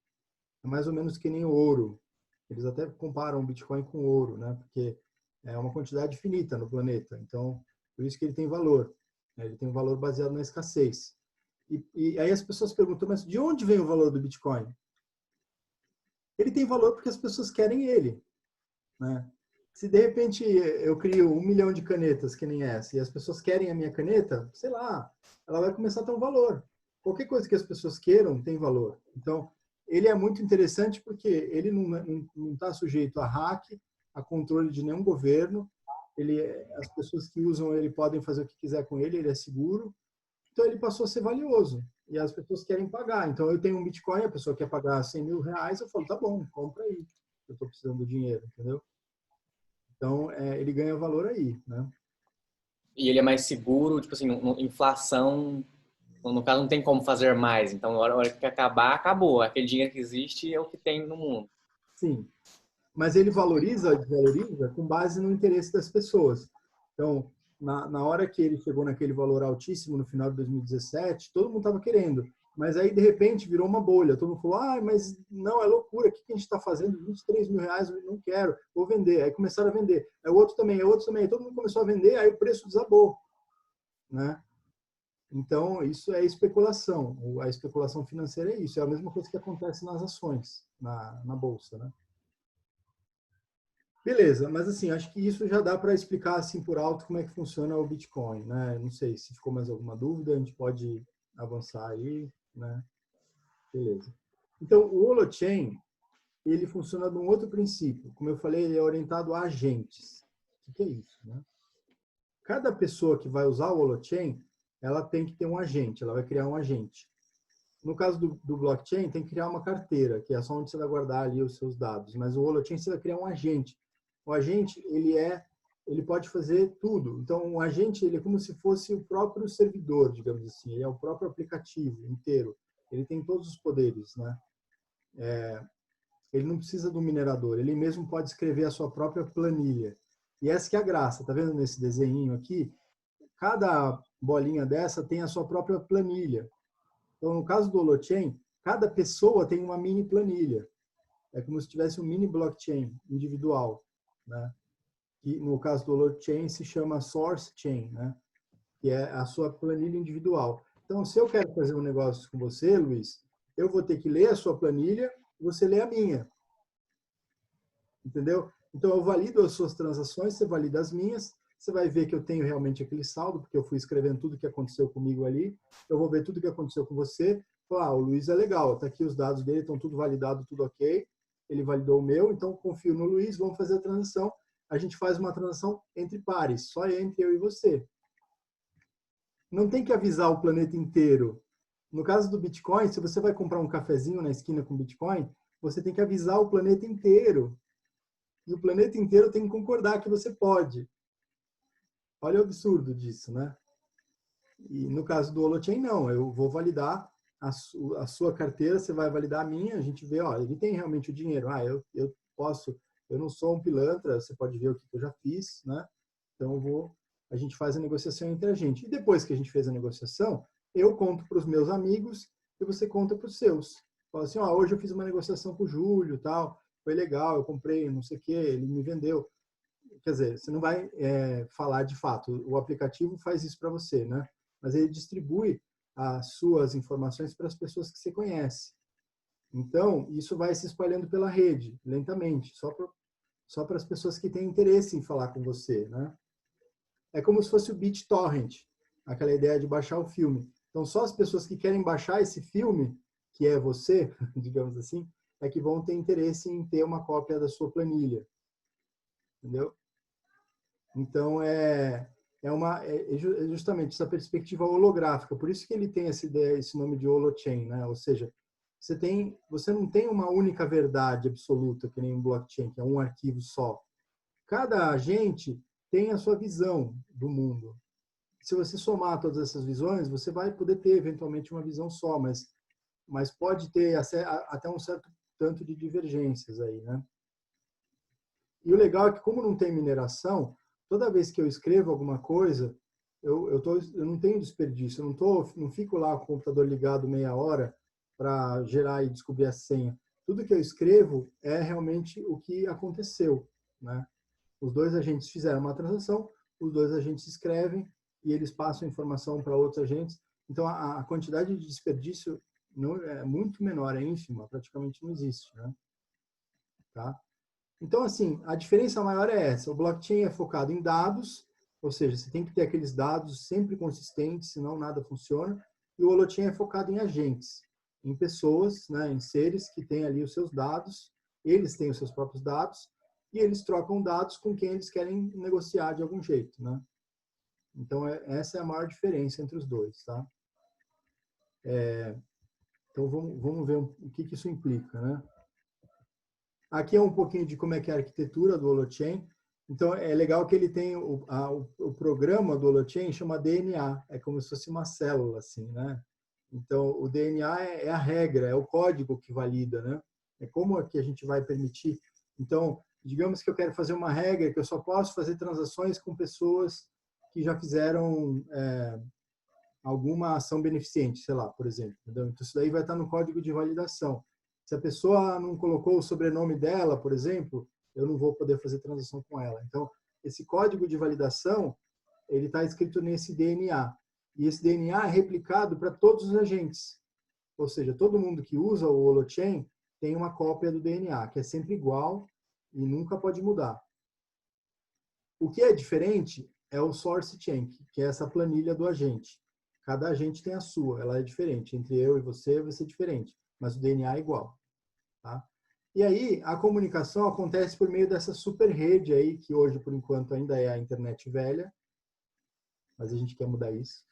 Speaker 1: É mais ou menos que nem o ouro. Eles até comparam o Bitcoin com o ouro, né? Porque é uma quantidade finita no planeta. Então, por isso que ele tem valor. Ele tem um valor baseado na escassez. E aí as pessoas perguntam, mas de onde vem o valor do Bitcoin? Ele tem valor porque as pessoas querem ele, né? Se de repente eu crio 1 milhão de canetas que nem essa e as pessoas querem a minha caneta, sei lá, ela vai começar a ter um valor. Qualquer coisa que as pessoas queiram tem valor. Então, ele é muito interessante porque ele não está sujeito a hack, a controle de nenhum governo. As pessoas que usam ele podem fazer o que quiser com ele, ele é seguro. Então, ele passou a ser valioso e as pessoas querem pagar. Então, eu tenho um Bitcoin, a pessoa quer pagar 100 mil reais, eu falo, tá bom, compra aí, eu estou precisando do dinheiro, entendeu? Então, ele ganha valor aí, né?
Speaker 3: E ele é mais seguro, tipo assim, inflação, no caso não tem como fazer mais. Então, na hora que acabar, acabou. Aquele dinheiro que existe é o que tem no mundo.
Speaker 1: Sim. Mas ele valoriza, desvaloriza com base no interesse das pessoas. Então, na hora que ele chegou naquele valor altíssimo no final de 2017, todo mundo estava querendo. Mas aí, de repente, virou uma bolha. Todo mundo falou, mas não, é loucura, o que a gente está fazendo? 23 mil reais, eu não quero, vou vender. Aí começaram a vender. Aí o outro também, aí todo mundo começou a vender, aí o preço desabou, né? Então, isso é especulação. A especulação financeira é isso. É a mesma coisa que acontece nas ações, na bolsa, né? Beleza, mas assim, acho que isso já dá para explicar assim por alto como é que funciona o Bitcoin, né? Não sei se ficou mais alguma dúvida, a gente pode avançar aí, né? Beleza. Então, o Holochain, ele funciona de um outro princípio. Como eu falei, ele é orientado a agentes. O que é isso, né? Cada pessoa que vai usar o Holochain, ela tem que ter um agente, ela vai criar um agente. No caso do blockchain, tem que criar uma carteira, que é só onde você vai guardar ali os seus dados. Mas o Holochain, você vai criar um agente. O agente, ele pode fazer tudo. Então, um agente, ele é como se fosse o próprio servidor, digamos assim. Ele é o próprio aplicativo inteiro. Ele tem todos os poderes, né? Ele não precisa do minerador. Ele mesmo pode escrever a sua própria planilha. E essa que é a graça. Tá vendo nesse desenho aqui? Cada bolinha dessa tem a sua própria planilha. Então, no caso do Holochain, cada pessoa tem uma mini planilha. É como se tivesse um mini blockchain individual, né? Que no caso do Holochain se chama Source Chain, né? Que é a sua planilha individual. Então, se eu quero fazer um negócio com você, Luiz, eu vou ter que ler a sua planilha e você lê a minha. Entendeu? Então, eu valido as suas transações, você valida as minhas, você vai ver que eu tenho realmente aquele saldo, porque eu fui escrevendo tudo que aconteceu comigo ali, eu vou ver tudo que aconteceu com você, falar, o Luiz é legal, tá aqui os dados dele, estão tudo validado, tudo ok, ele validou o meu, então confio no Luiz, vamos fazer a transação, a gente faz uma transação entre pares, só entre eu e você. Não tem que avisar o planeta inteiro. No caso do Bitcoin, se você vai comprar um cafezinho na esquina com Bitcoin, você tem que avisar o planeta inteiro. E o planeta inteiro tem que concordar que você pode. Olha o absurdo disso, né? E no caso do Holochain, não. Eu vou validar a sua carteira, você vai validar a minha, a gente vê, ó, ele tem realmente o dinheiro. Eu posso, eu não sou um pilantra, você pode ver o que eu já fiz, né? Então a gente faz a negociação entre a gente. E depois que a gente fez a negociação, eu conto para os meus amigos e você conta para os seus. Fala assim, ó, hoje eu fiz uma negociação com o Júlio, tal, foi legal, eu comprei não sei o que, ele me vendeu. Quer dizer, você não vai falar de fato, o aplicativo faz isso para você, né? Mas ele distribui as suas informações para as pessoas que você conhece. Então, isso vai se espalhando pela rede, lentamente, só para as pessoas que têm interesse em falar com você, né? É como se fosse o BitTorrent, aquela ideia de baixar o filme. Então, só as pessoas que querem baixar esse filme, que é você, digamos assim, é que vão ter interesse em ter uma cópia da sua planilha. Entendeu? Então, é justamente essa perspectiva holográfica. Por isso que ele tem essa ideia, esse nome de Holochain, né? Ou seja, você não tem uma única verdade absoluta, que nem um blockchain, que é um arquivo só. Cada agente tem a sua visão do mundo. Se você somar todas essas visões, você vai poder ter, eventualmente, uma visão só, mas pode ter até um certo tanto de divergências aí, né? E o legal é que, como não tem mineração, toda vez que eu escrevo alguma coisa, eu não tenho desperdício, eu não fico lá com o computador ligado meia hora para gerar e descobrir a senha. Tudo que eu escrevo é realmente o que aconteceu, né? Os dois agentes fizeram uma transação, os dois agentes escrevem e eles passam a informação para outros agentes. Então, a quantidade de desperdício é muito menor, é ínfima, praticamente não existe, né? Tá? Então, assim, a diferença maior é essa. O blockchain é focado em dados, ou seja, você tem que ter aqueles dados sempre consistentes, senão nada funciona. E o Holochain é focado em agentes, em pessoas, né, em seres que têm ali os seus dados, eles têm os seus próprios dados, e eles trocam dados com quem eles querem negociar de algum jeito, né? Então, essa é a maior diferença entre os dois, tá? Então, vamos ver o que isso implica, né? Aqui é um pouquinho de como é que é a arquitetura do Holochain. Então, é legal que ele tem o programa do Holochain chama DNA, é como se fosse uma célula, assim, né? Então, o DNA é a regra, é o código que valida, né? É como é que a gente vai permitir. Então, digamos que eu quero fazer uma regra que eu só posso fazer transações com pessoas que já fizeram alguma ação beneficente, sei lá, por exemplo. Entendeu? Então, isso daí vai estar no código de validação. Se a pessoa não colocou o sobrenome dela, por exemplo, eu não vou poder fazer transação com ela. Então, esse código de validação, ele está escrito nesse DNA. E esse DNA é replicado para todos os agentes. Ou seja, todo mundo que usa o Holochain tem uma cópia do DNA, que é sempre igual e nunca pode mudar. O que é diferente é o source chain, que é essa planilha do agente. Cada agente tem a sua, ela é diferente. Entre eu e você vai ser diferente, mas o DNA é igual. Tá? E aí, a comunicação acontece por meio dessa super rede aí, que hoje, por enquanto, ainda é a internet velha, mas a gente quer mudar isso.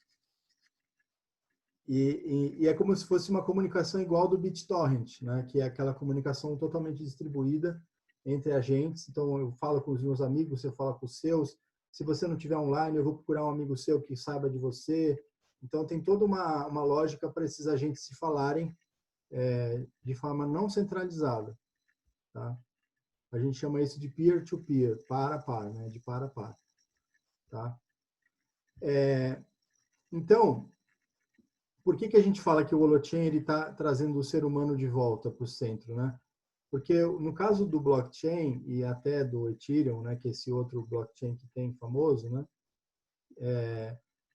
Speaker 1: E é como se fosse uma comunicação igual do BitTorrent, né? Que é aquela comunicação totalmente distribuída entre agentes. Então, eu falo com os meus amigos, você fala com os seus. Se você não tiver online, eu vou procurar um amigo seu que saiba de você. Então, tem toda uma lógica para esses agentes se falarem de forma não centralizada. Tá? A gente chama isso de peer-to-peer, para a par, né? De para a par. Tá? Então, por que a gente fala que o Holochain está trazendo o ser humano de volta para o centro, né? Porque no caso do blockchain e até do Ethereum, né, que é esse outro blockchain que tem famoso, né,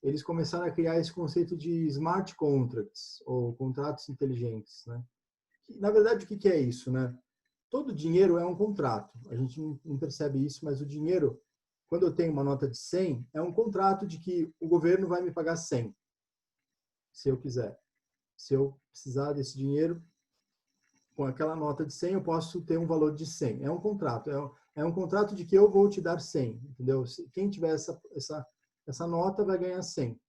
Speaker 1: eles começaram a criar esse conceito de smart contracts, ou contratos inteligentes, né? Na verdade, o que é isso, né? Todo dinheiro é um contrato. A gente não percebe isso, mas o dinheiro, quando eu tenho uma nota de 100, é um contrato de que o governo vai me pagar 100. Se eu quiser. Se eu precisar desse dinheiro, com aquela nota de 100, eu posso ter um valor de 100. É um contrato. É um contrato de que eu vou te dar 100. Entendeu? Quem tiver essa nota vai ganhar 100.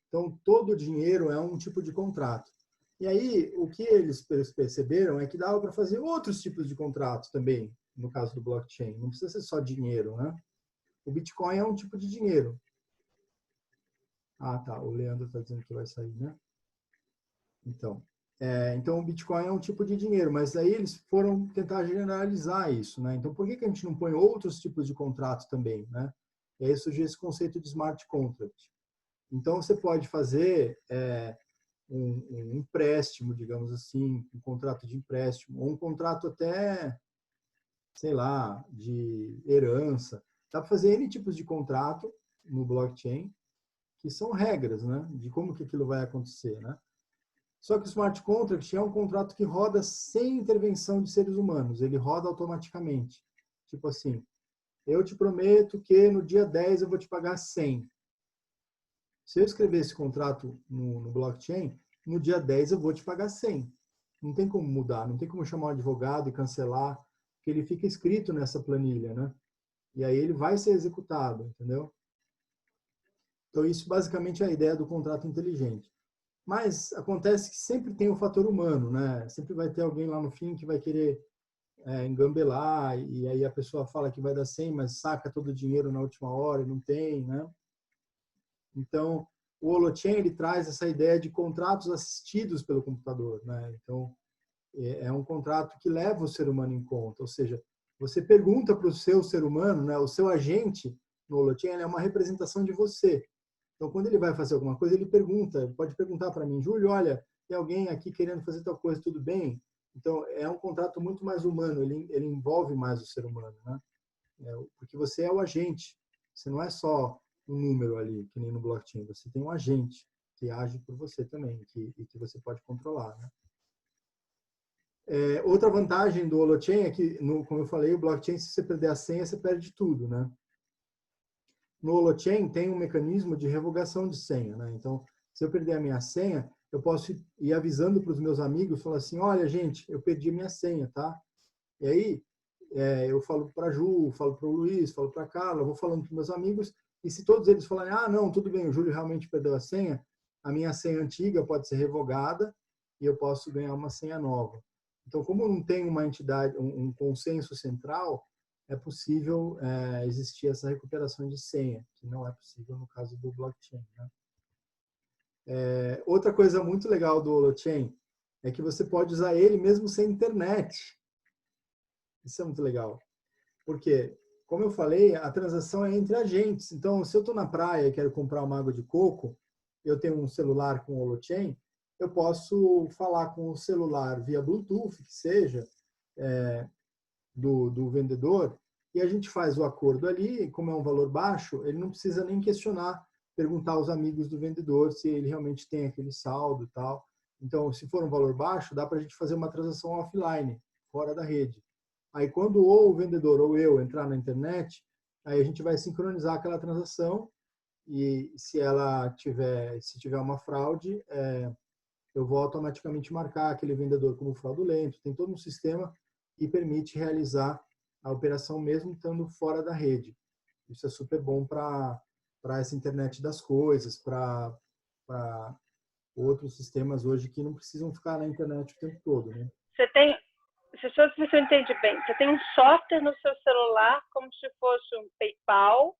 Speaker 1: Então, todo dinheiro é um tipo de contrato. E aí, o que eles perceberam é que dava para fazer outros tipos de contratos também, no caso do blockchain. Não precisa ser só dinheiro, né? O Bitcoin é um tipo de dinheiro. Ah, tá. O Leandro está dizendo que vai sair, né? Então, o Bitcoin é um tipo de dinheiro, mas aí eles foram tentar generalizar isso, né? Então, por que a gente não põe outros tipos de contrato também, né? E aí surgiu esse conceito de smart contract. Então, você pode fazer um empréstimo, digamos assim, um contrato de empréstimo, ou um contrato até, sei lá, de herança. Dá para fazer N tipos de contrato no blockchain, que são regras, né? De como que aquilo vai acontecer, né? Só que o smart contract é um contrato que roda sem intervenção de seres humanos. Ele roda automaticamente. Tipo assim, eu te prometo que no dia 10 eu vou te pagar 100. Se eu escrever esse contrato no blockchain, no dia 10 eu vou te pagar 100. Não tem como mudar, não tem como chamar um advogado e cancelar, porque ele fica escrito nessa planilha, né? E aí ele vai ser executado, entendeu? Então isso basicamente é a ideia do contrato inteligente. Mas acontece que sempre tem o fator humano, né? Sempre vai ter alguém lá no fim que vai querer engambelar, e aí a pessoa fala que vai dar 100, mas saca todo o dinheiro na última hora e não tem, né? Então, o Holochain, ele traz essa ideia de contratos assistidos pelo computador, né? Então, é um contrato que leva o ser humano em conta, ou seja, você pergunta para o seu ser humano, né? O seu agente no Holochain, ele é uma representação de você. Então, quando ele vai fazer alguma coisa, ele pergunta, pode perguntar para mim, Júlio, olha, tem alguém aqui querendo fazer tal coisa, tudo bem? Então, é um contrato muito mais humano, ele envolve mais o ser humano, né? Porque você é o agente, você não é só um número ali, que nem no blockchain, você tem um agente que age por você também, e que você pode controlar, né? Outra vantagem do Holochain é que, como eu falei, o blockchain, se você perder a senha, você perde tudo, né? No Holochain tem um mecanismo de revogação de senha, né? Então, se eu perder a minha senha, eu posso ir avisando para os meus amigos, falar assim, olha, gente, eu perdi a minha senha, tá? E aí, eu falo para a Ju, falo para o Luiz, falo para a Carla, vou falando para os meus amigos, e se todos eles falarem, ah, não, tudo bem, o Júlio realmente perdeu a minha senha antiga pode ser revogada e eu posso ganhar uma senha nova. Então, como não tem uma entidade, um consenso central, é possível existir essa recuperação de senha, que não é possível no caso do blockchain, né? Outra coisa muito legal do Holochain é que você pode usar ele mesmo sem internet. Isso é muito legal. Porque, como eu falei, a transação é entre agentes. Então, se eu estou na praia e quero comprar uma água de coco, eu tenho um celular com holochain, eu posso falar com o celular via Bluetooth, que seja, do vendedor, e a gente faz o acordo ali, como é um valor baixo, ele não precisa nem questionar, perguntar aos amigos do vendedor se ele realmente tem aquele saldo e tal. Então, se for um valor baixo, dá para a gente fazer uma transação offline, fora da rede. Aí, quando ou o vendedor ou eu entrar na internet, aí a gente vai sincronizar aquela transação e se tiver uma fraude, eu vou automaticamente marcar aquele vendedor como fraudulento. Tem todo um sistema que permite realizar a operação mesmo estando fora da rede. Isso é super bom para essa internet das coisas, para outros sistemas hoje que não precisam ficar na internet o tempo todo, né?
Speaker 4: Se eu entendi bem, você tem um software no seu celular como se fosse um PayPal,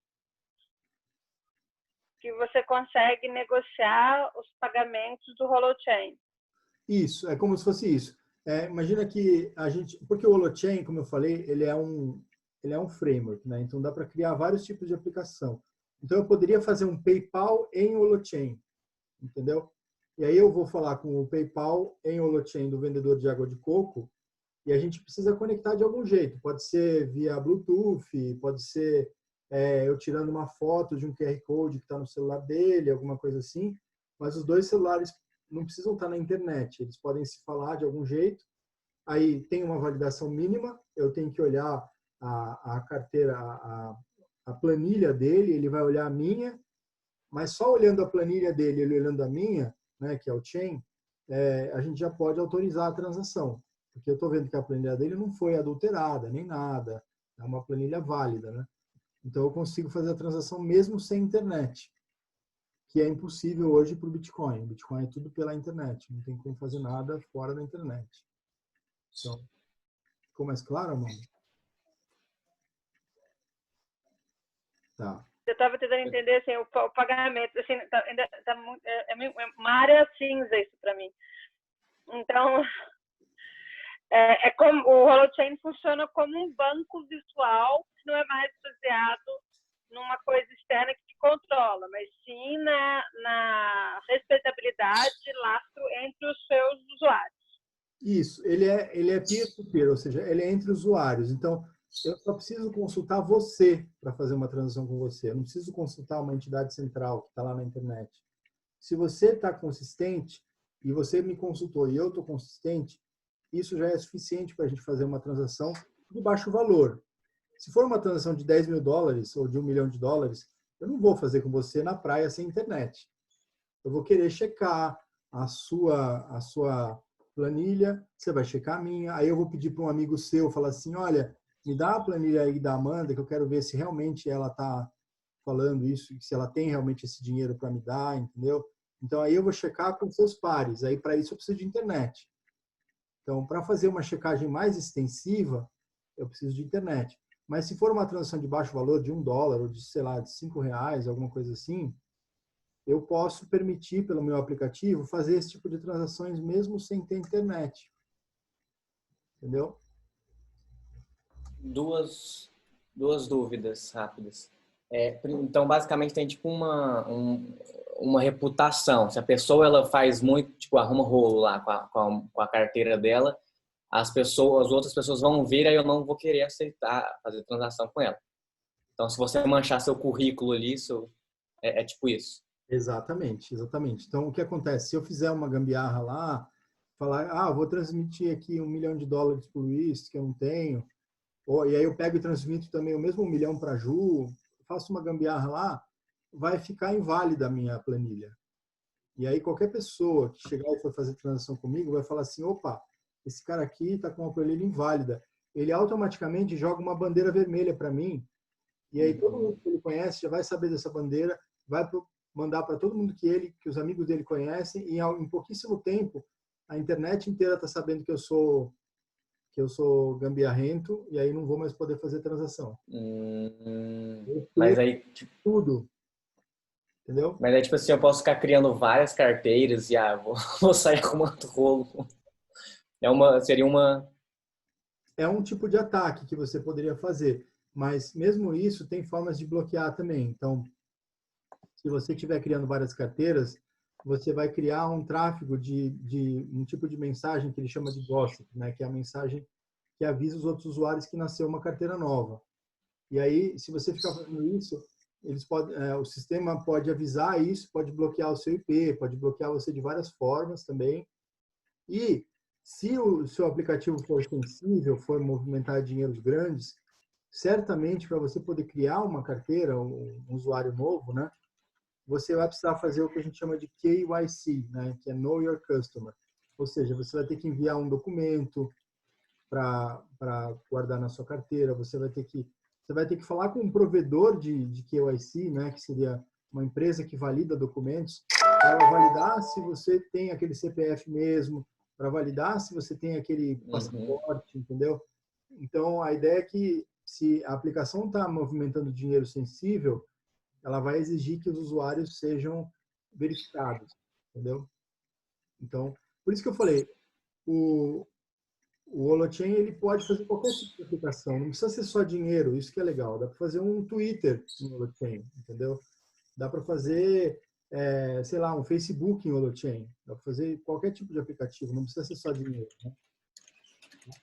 Speaker 4: que você consegue negociar os pagamentos do holochain.
Speaker 1: Isso, é como se fosse isso. Imagina que porque o holochain, como eu falei, ele é um framework, né? Então dá para criar vários tipos de aplicação. Então eu poderia fazer um PayPal em holochain, entendeu? E aí eu vou falar com o PayPal em holochain do vendedor de água de coco e a gente precisa conectar de algum jeito. Pode ser via Bluetooth, pode ser eu tirando uma foto de um QR Code que está no celular dele, alguma coisa assim. Mas os dois celulares não precisam estar na internet, eles podem se falar de algum jeito. Aí tem uma validação mínima, eu tenho que olhar a carteira, a planilha dele, ele vai olhar a minha, mas só olhando a planilha dele, ele olhando a minha, né, que é o chain, a gente já pode autorizar a transação, porque eu estou vendo que a planilha dele não foi adulterada, nem nada, é uma planilha válida, né? Então eu consigo fazer a transação mesmo sem internet, que é impossível hoje para o Bitcoin. O Bitcoin é tudo pela internet, não tem como fazer nada fora da internet. Então, ficou mais claro, mano? Tá.
Speaker 4: Eu estava tentando entender assim, o pagamento, assim, é uma área cinza isso para mim. Então, como o holochain funciona como um banco virtual, que não é mais baseado numa coisa externa que te controla, mas sim na respeitabilidade e lastro entre os seus usuários.
Speaker 1: Isso, ele é peer-to-peer, ou seja, ele é entre usuários. Então, eu só preciso consultar você para fazer uma transação com você. Eu não preciso consultar uma entidade central que está lá na internet. Se você está consistente e você me consultou e eu estou consistente, isso já é suficiente para a gente fazer uma transação de baixo valor. Se for uma transação de $10 mil ou de $1 milhão, eu não vou fazer com você na praia sem internet. Eu vou querer checar a sua planilha, você vai checar a minha, aí eu vou pedir para um amigo seu, falar assim, olha, me dá a planilha aí da Amanda, que eu quero ver se realmente ela está falando isso, se ela tem realmente esse dinheiro para me dar, entendeu? Então aí eu vou checar com seus pares, aí para isso eu preciso de internet. Então, para fazer uma checagem mais extensiva, eu preciso de internet. Mas se for uma transação de baixo valor, de $1, ou de, sei lá, de R$5, alguma coisa assim, eu posso permitir, pelo meu aplicativo, fazer esse tipo de transações mesmo sem ter internet. Entendeu?
Speaker 3: Duas dúvidas rápidas. Então, basicamente, tem tipo uma reputação. Se a pessoa ela faz muito, tipo, arruma rolo lá com a carteira dela, as outras pessoas vão ver, aí eu não vou querer aceitar fazer transação com ela. Então, se você manchar seu currículo ali, é tipo isso.
Speaker 1: Exatamente. Então, o que acontece? Se eu fizer uma gambiarra lá, falar, vou transmitir aqui $1 milhão por Luiz, que eu não tenho, e aí eu pego e transmito também o mesmo $1 milhão para a Ju, faço uma gambiarra lá, vai ficar inválida a minha planilha. E aí qualquer pessoa que chegar e for fazer transação comigo vai falar assim, opa, esse cara aqui está com uma planilha inválida. Ele automaticamente joga uma bandeira vermelha para mim, e aí todo mundo que ele conhece já vai saber dessa bandeira, vai mandar para todo mundo que os amigos dele conhecem, e em pouquíssimo tempo a internet inteira está sabendo que eu sou gambiarrento, e aí não vou mais poder fazer transação.
Speaker 3: Mas aí
Speaker 1: tudo, entendeu?
Speaker 3: Mas aí tipo assim, eu posso ficar criando várias carteiras e vou sair arrumando rolo.
Speaker 1: É um tipo de ataque que você poderia fazer, mas mesmo isso tem formas de bloquear também. Então, se você estiver criando várias carteiras, você vai criar um tráfego de um tipo de mensagem que ele chama de gossip, né? Que é a mensagem que avisa os outros usuários que nasceu uma carteira nova. E aí, se você ficar fazendo isso, o sistema pode avisar isso, pode bloquear o seu IP, pode bloquear você de várias formas também. E se o seu aplicativo for sensível, for movimentar dinheiros grandes, certamente para você poder criar uma carteira, um usuário novo, né, você vai precisar fazer o que a gente chama de KYC, né, que é Know Your Customer. Ou seja, você vai ter que enviar um documento para guardar na sua carteira, você vai ter que falar com um provedor de KYC, né, que seria uma empresa que valida documentos, para validar se você tem aquele CPF mesmo, para validar se você tem aquele passaporte, entendeu? Então, a ideia é que se a aplicação está movimentando dinheiro sensível, ela vai exigir que os usuários sejam verificados, entendeu? Então, por isso que eu falei, o Holochain, ele pode fazer qualquer tipo de aplicação, não precisa ser só dinheiro, isso que é legal. Dá para fazer um Twitter no Holochain, entendeu? Dá para fazer, sei lá, um Facebook em Holochain. Dá para fazer qualquer tipo de aplicativo, não precisa ser só dinheiro, né?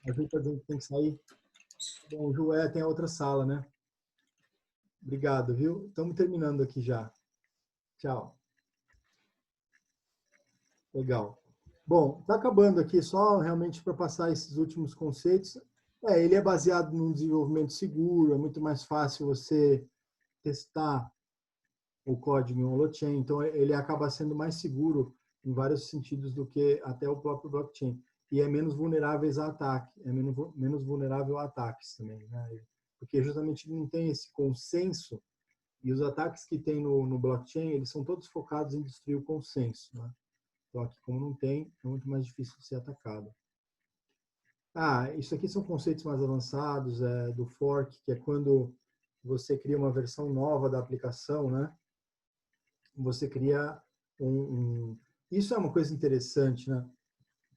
Speaker 1: A gente está dizendo que tem que sair. Bom, o Joé tem a outra sala, né? Obrigado, viu? Estamos terminando aqui já. Tchau. Legal. Bom, está acabando aqui só realmente para passar esses últimos conceitos. Ele é baseado num desenvolvimento seguro, é muito mais fácil você testar o código em Holochain, então ele acaba sendo mais seguro em vários sentidos do que até o próprio blockchain. E é menos vulnerável a ataque, é menos vulnerável a ataques também, né? Porque justamente não tem esse consenso, e os ataques que tem no blockchain, eles são todos focados em destruir o consenso, né? Então aqui, como não tem, é muito mais difícil de ser atacado. Isso aqui são conceitos mais avançados, do fork, que é quando você cria uma versão nova da aplicação, né? Você cria Isso é uma coisa interessante, né?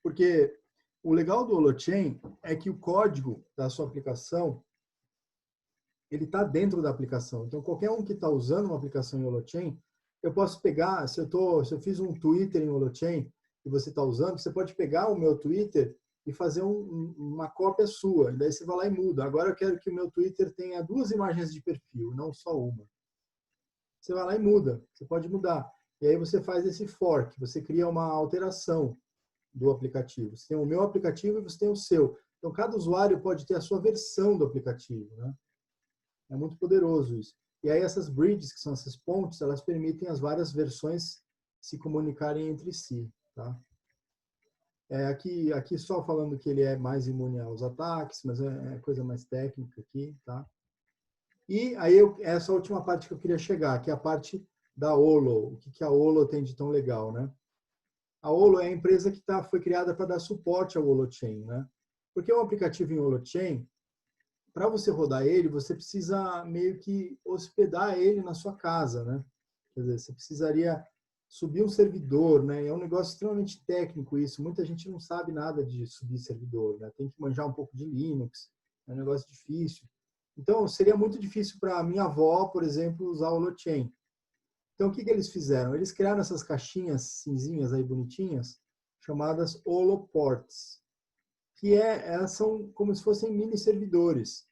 Speaker 1: Porque o legal do Holochain é que o código da sua aplicação, ele está dentro da aplicação. Então, qualquer um que está usando uma aplicação em Holochain, eu posso pegar, se eu fiz um Twitter em Holochain e você está usando, você pode pegar o meu Twitter e fazer uma cópia sua. E daí você vai lá e muda. Agora eu quero que o meu Twitter tenha 2 imagens de perfil, não só uma. Você vai lá e muda. Você pode mudar. E aí você faz esse fork. Você cria uma alteração do aplicativo. Você tem o meu aplicativo e você tem o seu. Então, cada usuário pode ter a sua versão do aplicativo, né? É muito poderoso isso. E aí essas bridges, que são essas pontes, elas permitem as várias versões se comunicarem entre si, tá? Aqui só falando que ele é mais imune aos ataques, mas é coisa mais técnica aqui, tá? E aí essa última parte que eu queria chegar, que é a parte da Holo. O que a Holo tem de tão legal, né? A Holo é a empresa que foi criada para dar suporte ao Holochain, né? Porque um aplicativo em Holochain, para você rodar ele, você precisa meio que hospedar ele na sua casa, né? Quer dizer, você precisaria subir um servidor, né? É um negócio extremamente técnico isso. Muita gente não sabe nada de subir servidor, né? Tem que manjar um pouco de Linux. É um negócio difícil. Então, seria muito difícil para a minha avó, por exemplo, usar o Holochain. Então, o que eles fizeram? Eles criaram essas caixinhas cinzinhas aí, bonitinhas, chamadas Holoports, que elas são como se fossem mini servidores.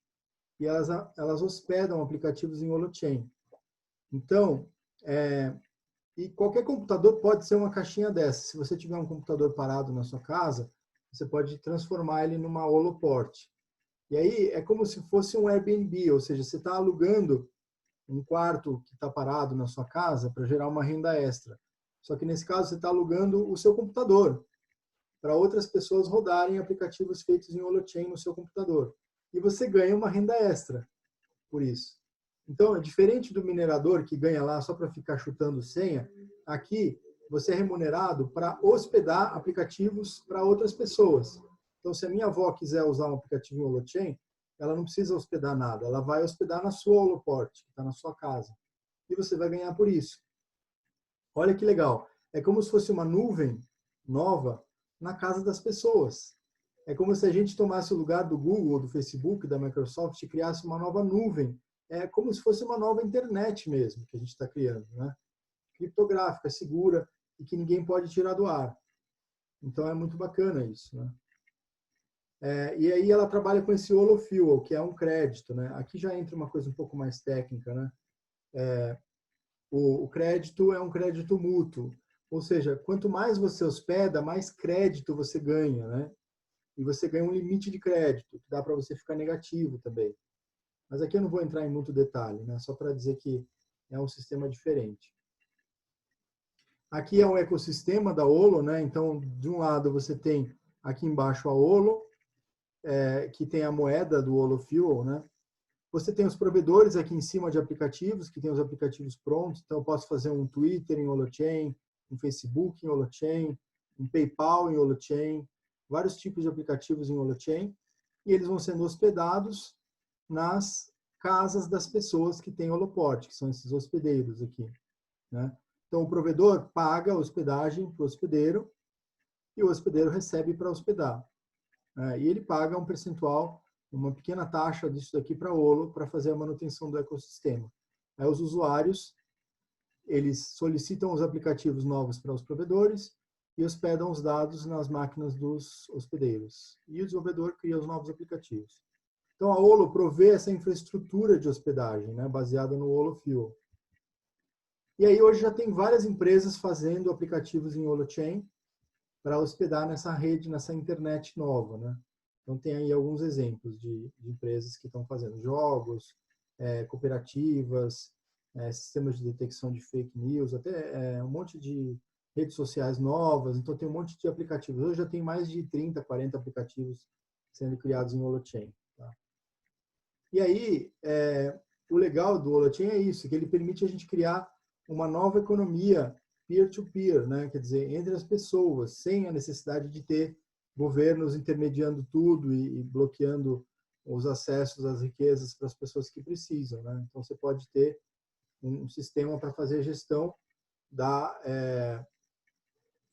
Speaker 1: E elas hospedam aplicativos em Holochain. Então, e qualquer computador pode ser uma caixinha dessa. Se você tiver um computador parado na sua casa, você pode transformar ele numa Holoport. E aí é como se fosse um Airbnb, ou seja, você está alugando um quarto que está parado na sua casa para gerar uma renda extra. Só que nesse caso você está alugando o seu computador para outras pessoas rodarem aplicativos feitos em Holochain no seu computador. E você ganha uma renda extra por isso. Então, é diferente do minerador que ganha lá só para ficar chutando senha. Aqui, você é remunerado para hospedar aplicativos para outras pessoas. Então, se a minha avó quiser usar um aplicativo em Holochain, ela não precisa hospedar nada. Ela vai hospedar na sua Holoport, que está na sua casa. E você vai ganhar por isso. Olha que legal. É como se fosse uma nuvem nova na casa das pessoas. É como se a gente tomasse o lugar do Google, do Facebook, da Microsoft e criasse uma nova nuvem. É como se fosse uma nova internet mesmo que a gente está criando, né? Criptográfica, segura. e que ninguém pode tirar do ar. Então é muito bacana isso, né? E aí ela trabalha com esse holofuel, que é um crédito, né? Aqui já entra uma coisa um pouco mais técnica, né? O crédito é um crédito mútuo, ou seja, quanto mais você hospeda, mais crédito você ganha, né? E você ganha um limite de crédito, que dá para você ficar negativo também. Mas aqui eu não vou entrar em muito detalhe, né? Só para dizer que é um sistema diferente. Aqui é o ecossistema da Olo, né? Então, de um lado você tem aqui embaixo a Olo, que tem a moeda do holofuel, né? Você tem os provedores aqui em cima de aplicativos, que tem os aplicativos prontos. Então, eu posso fazer um Twitter em Holochain, um Facebook em Holochain, um PayPal em Holochain, vários tipos de aplicativos em Holochain, e eles vão sendo hospedados nas casas das pessoas que têm Holoport, que são esses hospedeiros aqui, né? Então, o provedor paga a hospedagem para o hospedeiro e o hospedeiro recebe para hospedar. E ele paga um percentual, uma pequena taxa disso daqui para a Olo para fazer a manutenção do ecossistema. Aí os usuários, eles solicitam os aplicativos novos para os provedores e hospedam os dados nas máquinas dos hospedeiros. E o desenvolvedor cria os novos aplicativos. Então, a Olo provê essa infraestrutura de hospedagem, né, baseada no holofuel. E aí, hoje já tem várias empresas fazendo aplicativos em Holochain para hospedar nessa rede, nessa internet nova, né? Então, tem aí alguns exemplos de empresas que estão fazendo jogos, cooperativas, sistemas de detecção de fake news, até um monte de redes sociais novas. Então, tem um monte de aplicativos. Hoje já tem mais de 30, 40 aplicativos sendo criados em Holochain. Tá? E aí, o legal do Holochain é isso, que ele permite a gente criar uma nova economia peer-to-peer, né? Quer dizer, entre as pessoas, sem a necessidade de ter governos intermediando tudo e bloqueando os acessos às riquezas para as pessoas que precisam, né? Então, você pode ter um sistema para fazer a gestão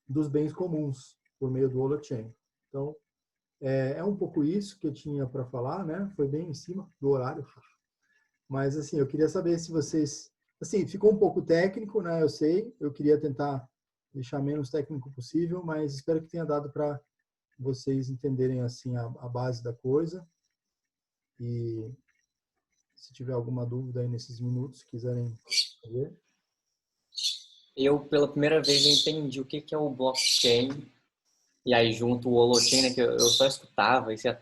Speaker 1: dos bens comuns por meio do Holochain. Então, é um pouco isso que eu tinha para falar, né? Foi bem em cima do horário. Mas, assim, eu queria saber se vocês... Assim, ficou um pouco técnico, né? Eu sei. Eu queria tentar deixar menos técnico possível, mas espero que tenha dado para vocês entenderem, assim, a base da coisa. E se tiver alguma dúvida aí nesses minutos, quiserem ver.
Speaker 3: Eu, pela primeira vez, entendi o que é o blockchain. E aí, junto o Holochain, né, que eu só escutava. Eu já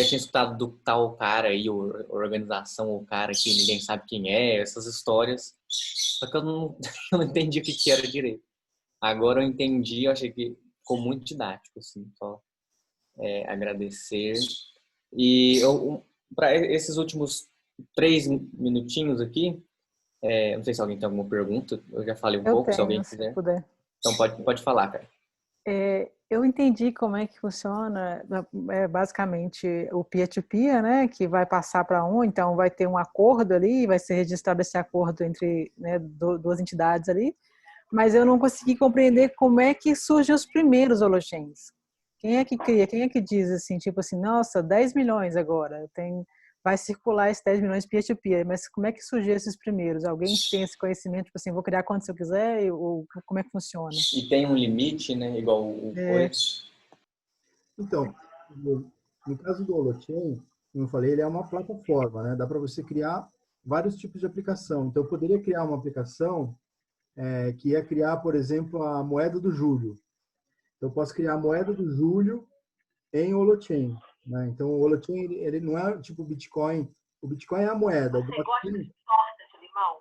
Speaker 3: tinha escutado do tal cara aí, organização, o cara que ninguém sabe quem é, essas histórias. Só que eu não entendi o que era direito. Agora eu entendi, eu achei que ficou muito didático, assim, só agradecer. E para esses últimos 3 minutinhos aqui, não sei se alguém tem alguma pergunta, eu já falei um pouco, se alguém quiser.
Speaker 5: Puder.
Speaker 3: Então pode falar, cara.
Speaker 5: Eu entendi como é que funciona, basicamente, o peer-to-peer, né, que vai passar para então vai ter um acordo ali, vai ser registrado esse acordo entre, né, duas entidades ali, mas eu não consegui compreender como é que surgem os primeiros holochains. Quem é que cria? Quem é que diz assim, tipo assim, nossa, 10 milhões agora, vai circular esses 10 milhões peer-to-peer, mas como é que surgiu esses primeiros? Alguém tem esse conhecimento, tipo assim, vou criar quantos eu quiser, ou como é que funciona?
Speaker 3: E tem um limite, né, igual o foi?
Speaker 1: Então, no caso do Holochain, como eu falei, ele é uma plataforma, né? Dá para você criar vários tipos de aplicação. Então, eu poderia criar uma aplicação que ia criar, por exemplo, a moeda do Júlio. Então, eu posso criar a moeda do Júlio em Holochain, né? Então, o Holochain, ele não é tipo o Bitcoin. O Bitcoin é a moeda.
Speaker 6: Você gosta de torta de limão?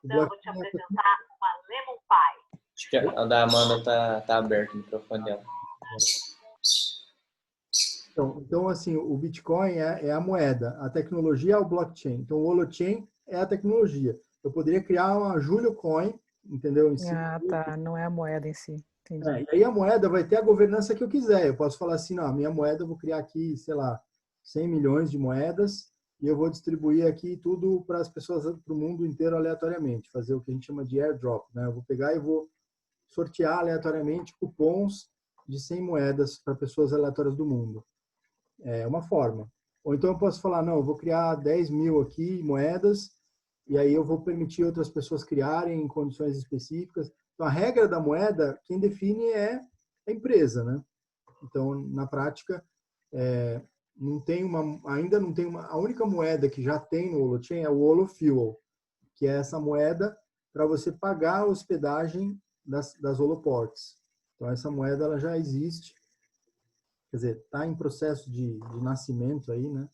Speaker 6: Então, eu vou te apresentar uma Lemon Pie.
Speaker 3: Acho que a da Amanda tá aberto o microfone dela.
Speaker 1: Então, assim, o Bitcoin é a moeda, a tecnologia é o blockchain. Então, o Holochain é a tecnologia. Eu poderia criar uma Julio Coin, entendeu?
Speaker 5: Tá. Não é a moeda em si. Entendi.
Speaker 1: E aí a moeda vai ter a governança que eu quiser. Eu posso falar assim, não, a minha moeda eu vou criar aqui, sei lá, 100 milhões de moedas e eu vou distribuir aqui tudo para as pessoas, para o mundo inteiro aleatoriamente. Fazer o que a gente chama de airdrop, né? Eu vou pegar e vou sortear aleatoriamente cupons de 100 moedas para pessoas aleatórias do mundo. É uma forma. Ou então eu posso falar, não, eu vou criar 10 mil aqui moedas e aí eu vou permitir outras pessoas criarem em condições específicas. Então, a regra da moeda, quem define é a empresa, né? Então, na prática, ainda não tem a única moeda que já tem no Holochain é o Holofuel, que é essa moeda para você pagar a hospedagem das holoports. Então, essa moeda ela já existe, quer dizer, está em processo de nascimento aí, né?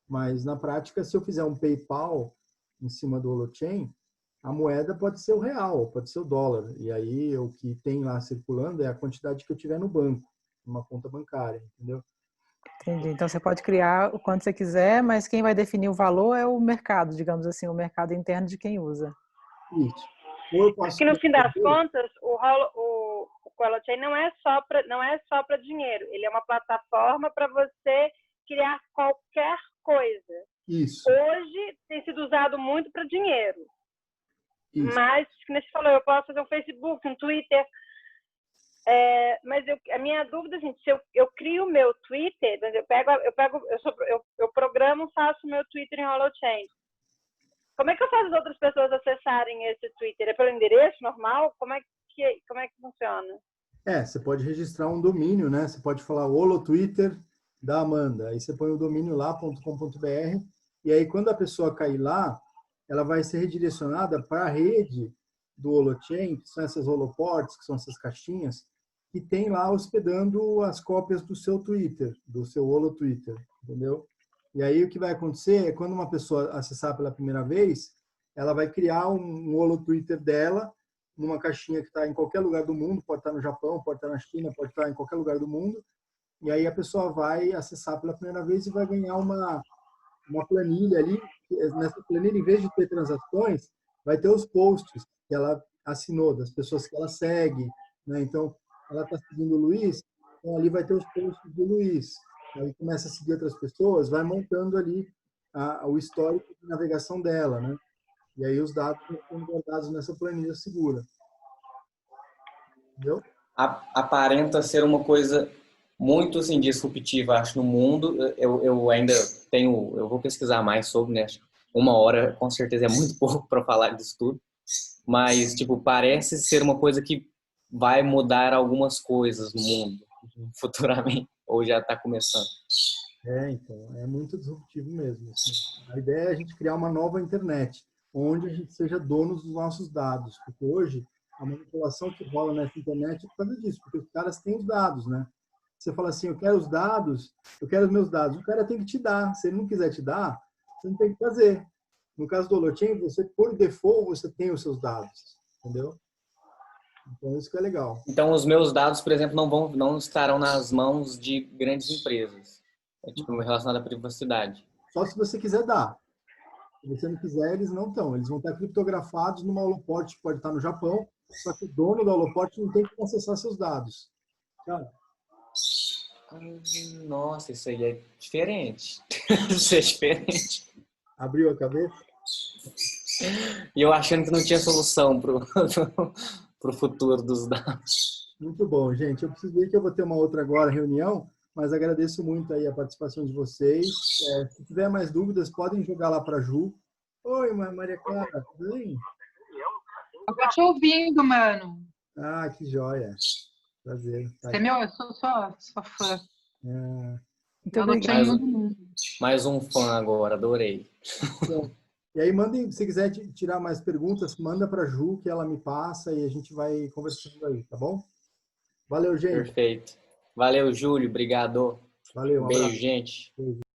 Speaker 1: Mas, na prática, se eu fizer um PayPal em cima do Holochain, a moeda pode ser o real, pode ser o dólar. E aí, o que tem lá circulando é a quantidade que eu tiver no banco, numa conta bancária, entendeu?
Speaker 5: Entendi. Então, você pode criar o quanto você quiser, mas quem vai definir o valor é o mercado, digamos assim, o mercado interno de quem usa.
Speaker 1: Isso. Ou eu posso
Speaker 4: Porque no fim das contas, o Holochain não é só para dinheiro. Ele é uma plataforma para você criar qualquer coisa.
Speaker 1: Isso.
Speaker 4: Hoje tem sido usado muito para dinheiro.
Speaker 1: Isso.
Speaker 4: Mas, como você falou, eu posso fazer um Facebook, um Twitter. Mas a minha dúvida, gente, se eu crio o meu Twitter, eu programo, faço o meu Twitter em Holochain. Como é que eu faço as outras pessoas acessarem esse Twitter? É pelo endereço normal? Como é que funciona?
Speaker 1: Você pode registrar um domínio, né? Você pode falar Holo Twitter da Amanda. Aí você põe o domínio lá.com.br e aí quando a pessoa cair lá, ela vai ser redirecionada para a rede do Holochain, que são essas holoports, que são essas caixinhas, que tem lá hospedando as cópias do seu Twitter, do seu Holo Twitter, entendeu? E aí o que vai acontecer é quando uma pessoa acessar pela primeira vez, ela vai criar um Holo Twitter dela numa caixinha que está em qualquer lugar do mundo, pode estar no Japão, pode estar na China, pode estar em qualquer lugar do mundo. E aí a pessoa vai acessar pela primeira vez e vai ganhar uma planilha ali. Nessa planilha, em vez de ter transações, vai ter os posts que ela assinou, das pessoas que ela segue, né? Então, ela está seguindo o Luiz, então ali vai ter os posts do Luiz. Aí começa a seguir outras pessoas, vai montando ali o histórico de navegação dela, né? E aí os dados estão guardados nessa planilha segura. Entendeu?
Speaker 3: Aparenta ser uma coisa muito assim, disruptiva, acho, no mundo. Eu ainda eu vou pesquisar mais sobre, né? 1 hora, com certeza, é muito pouco para falar disso tudo. Mas, tipo, parece ser uma coisa que vai mudar algumas coisas no mundo futuramente, ou já está começando.
Speaker 1: Então, é muito disruptivo mesmo. Assim. A ideia é a gente criar uma nova internet, onde a gente seja dono dos nossos dados, porque hoje a manipulação que rola nessa internet é por causa disso, porque os caras têm os dados, né? Você fala assim, eu quero os dados, eu quero os meus dados, o cara tem que te dar. Se ele não quiser te dar, você não tem que fazer. No caso do Holochain, você, por default, você tem os seus dados, entendeu? Então, isso que é legal.
Speaker 3: Então, os meus dados, por exemplo, não estarão nas mãos de grandes empresas. É tipo relacionado à privacidade.
Speaker 1: Só se você quiser dar. Se você não quiser, eles não estão. Eles vão estar criptografados numa holoport que pode estar no Japão, só que o dono da holoport não tem que acessar seus dados. Cara.
Speaker 3: Nossa, isso aí é diferente. Isso é diferente.
Speaker 1: Abriu a cabeça?
Speaker 3: E eu achando que não tinha solução pro futuro dos dados.
Speaker 1: Muito bom, gente. Eu preciso ver que eu vou ter uma outra agora reunião, mas agradeço muito aí a participação de vocês. Se tiver mais dúvidas, podem jogar lá para a Ju. Oi, Maria Clara, tudo bem?
Speaker 7: Eu tô te ouvindo, mano.
Speaker 1: Ah, que joia. Prazer. Tá
Speaker 7: Você é meu, eu sou sua fã.
Speaker 5: Muito
Speaker 7: Eu não tinha
Speaker 5: obrigada.
Speaker 3: Mais um fã agora, adorei.
Speaker 1: Bom, e aí, mandem, se quiser tirar mais perguntas, manda para a Ju, que ela me passa e a gente vai conversando aí, tá bom? Valeu, gente.
Speaker 3: Perfeito. Valeu, Júlio. Obrigado.
Speaker 1: Valeu, um
Speaker 3: Beijo,
Speaker 1: abraço.
Speaker 3: gente.
Speaker 1: Beijo.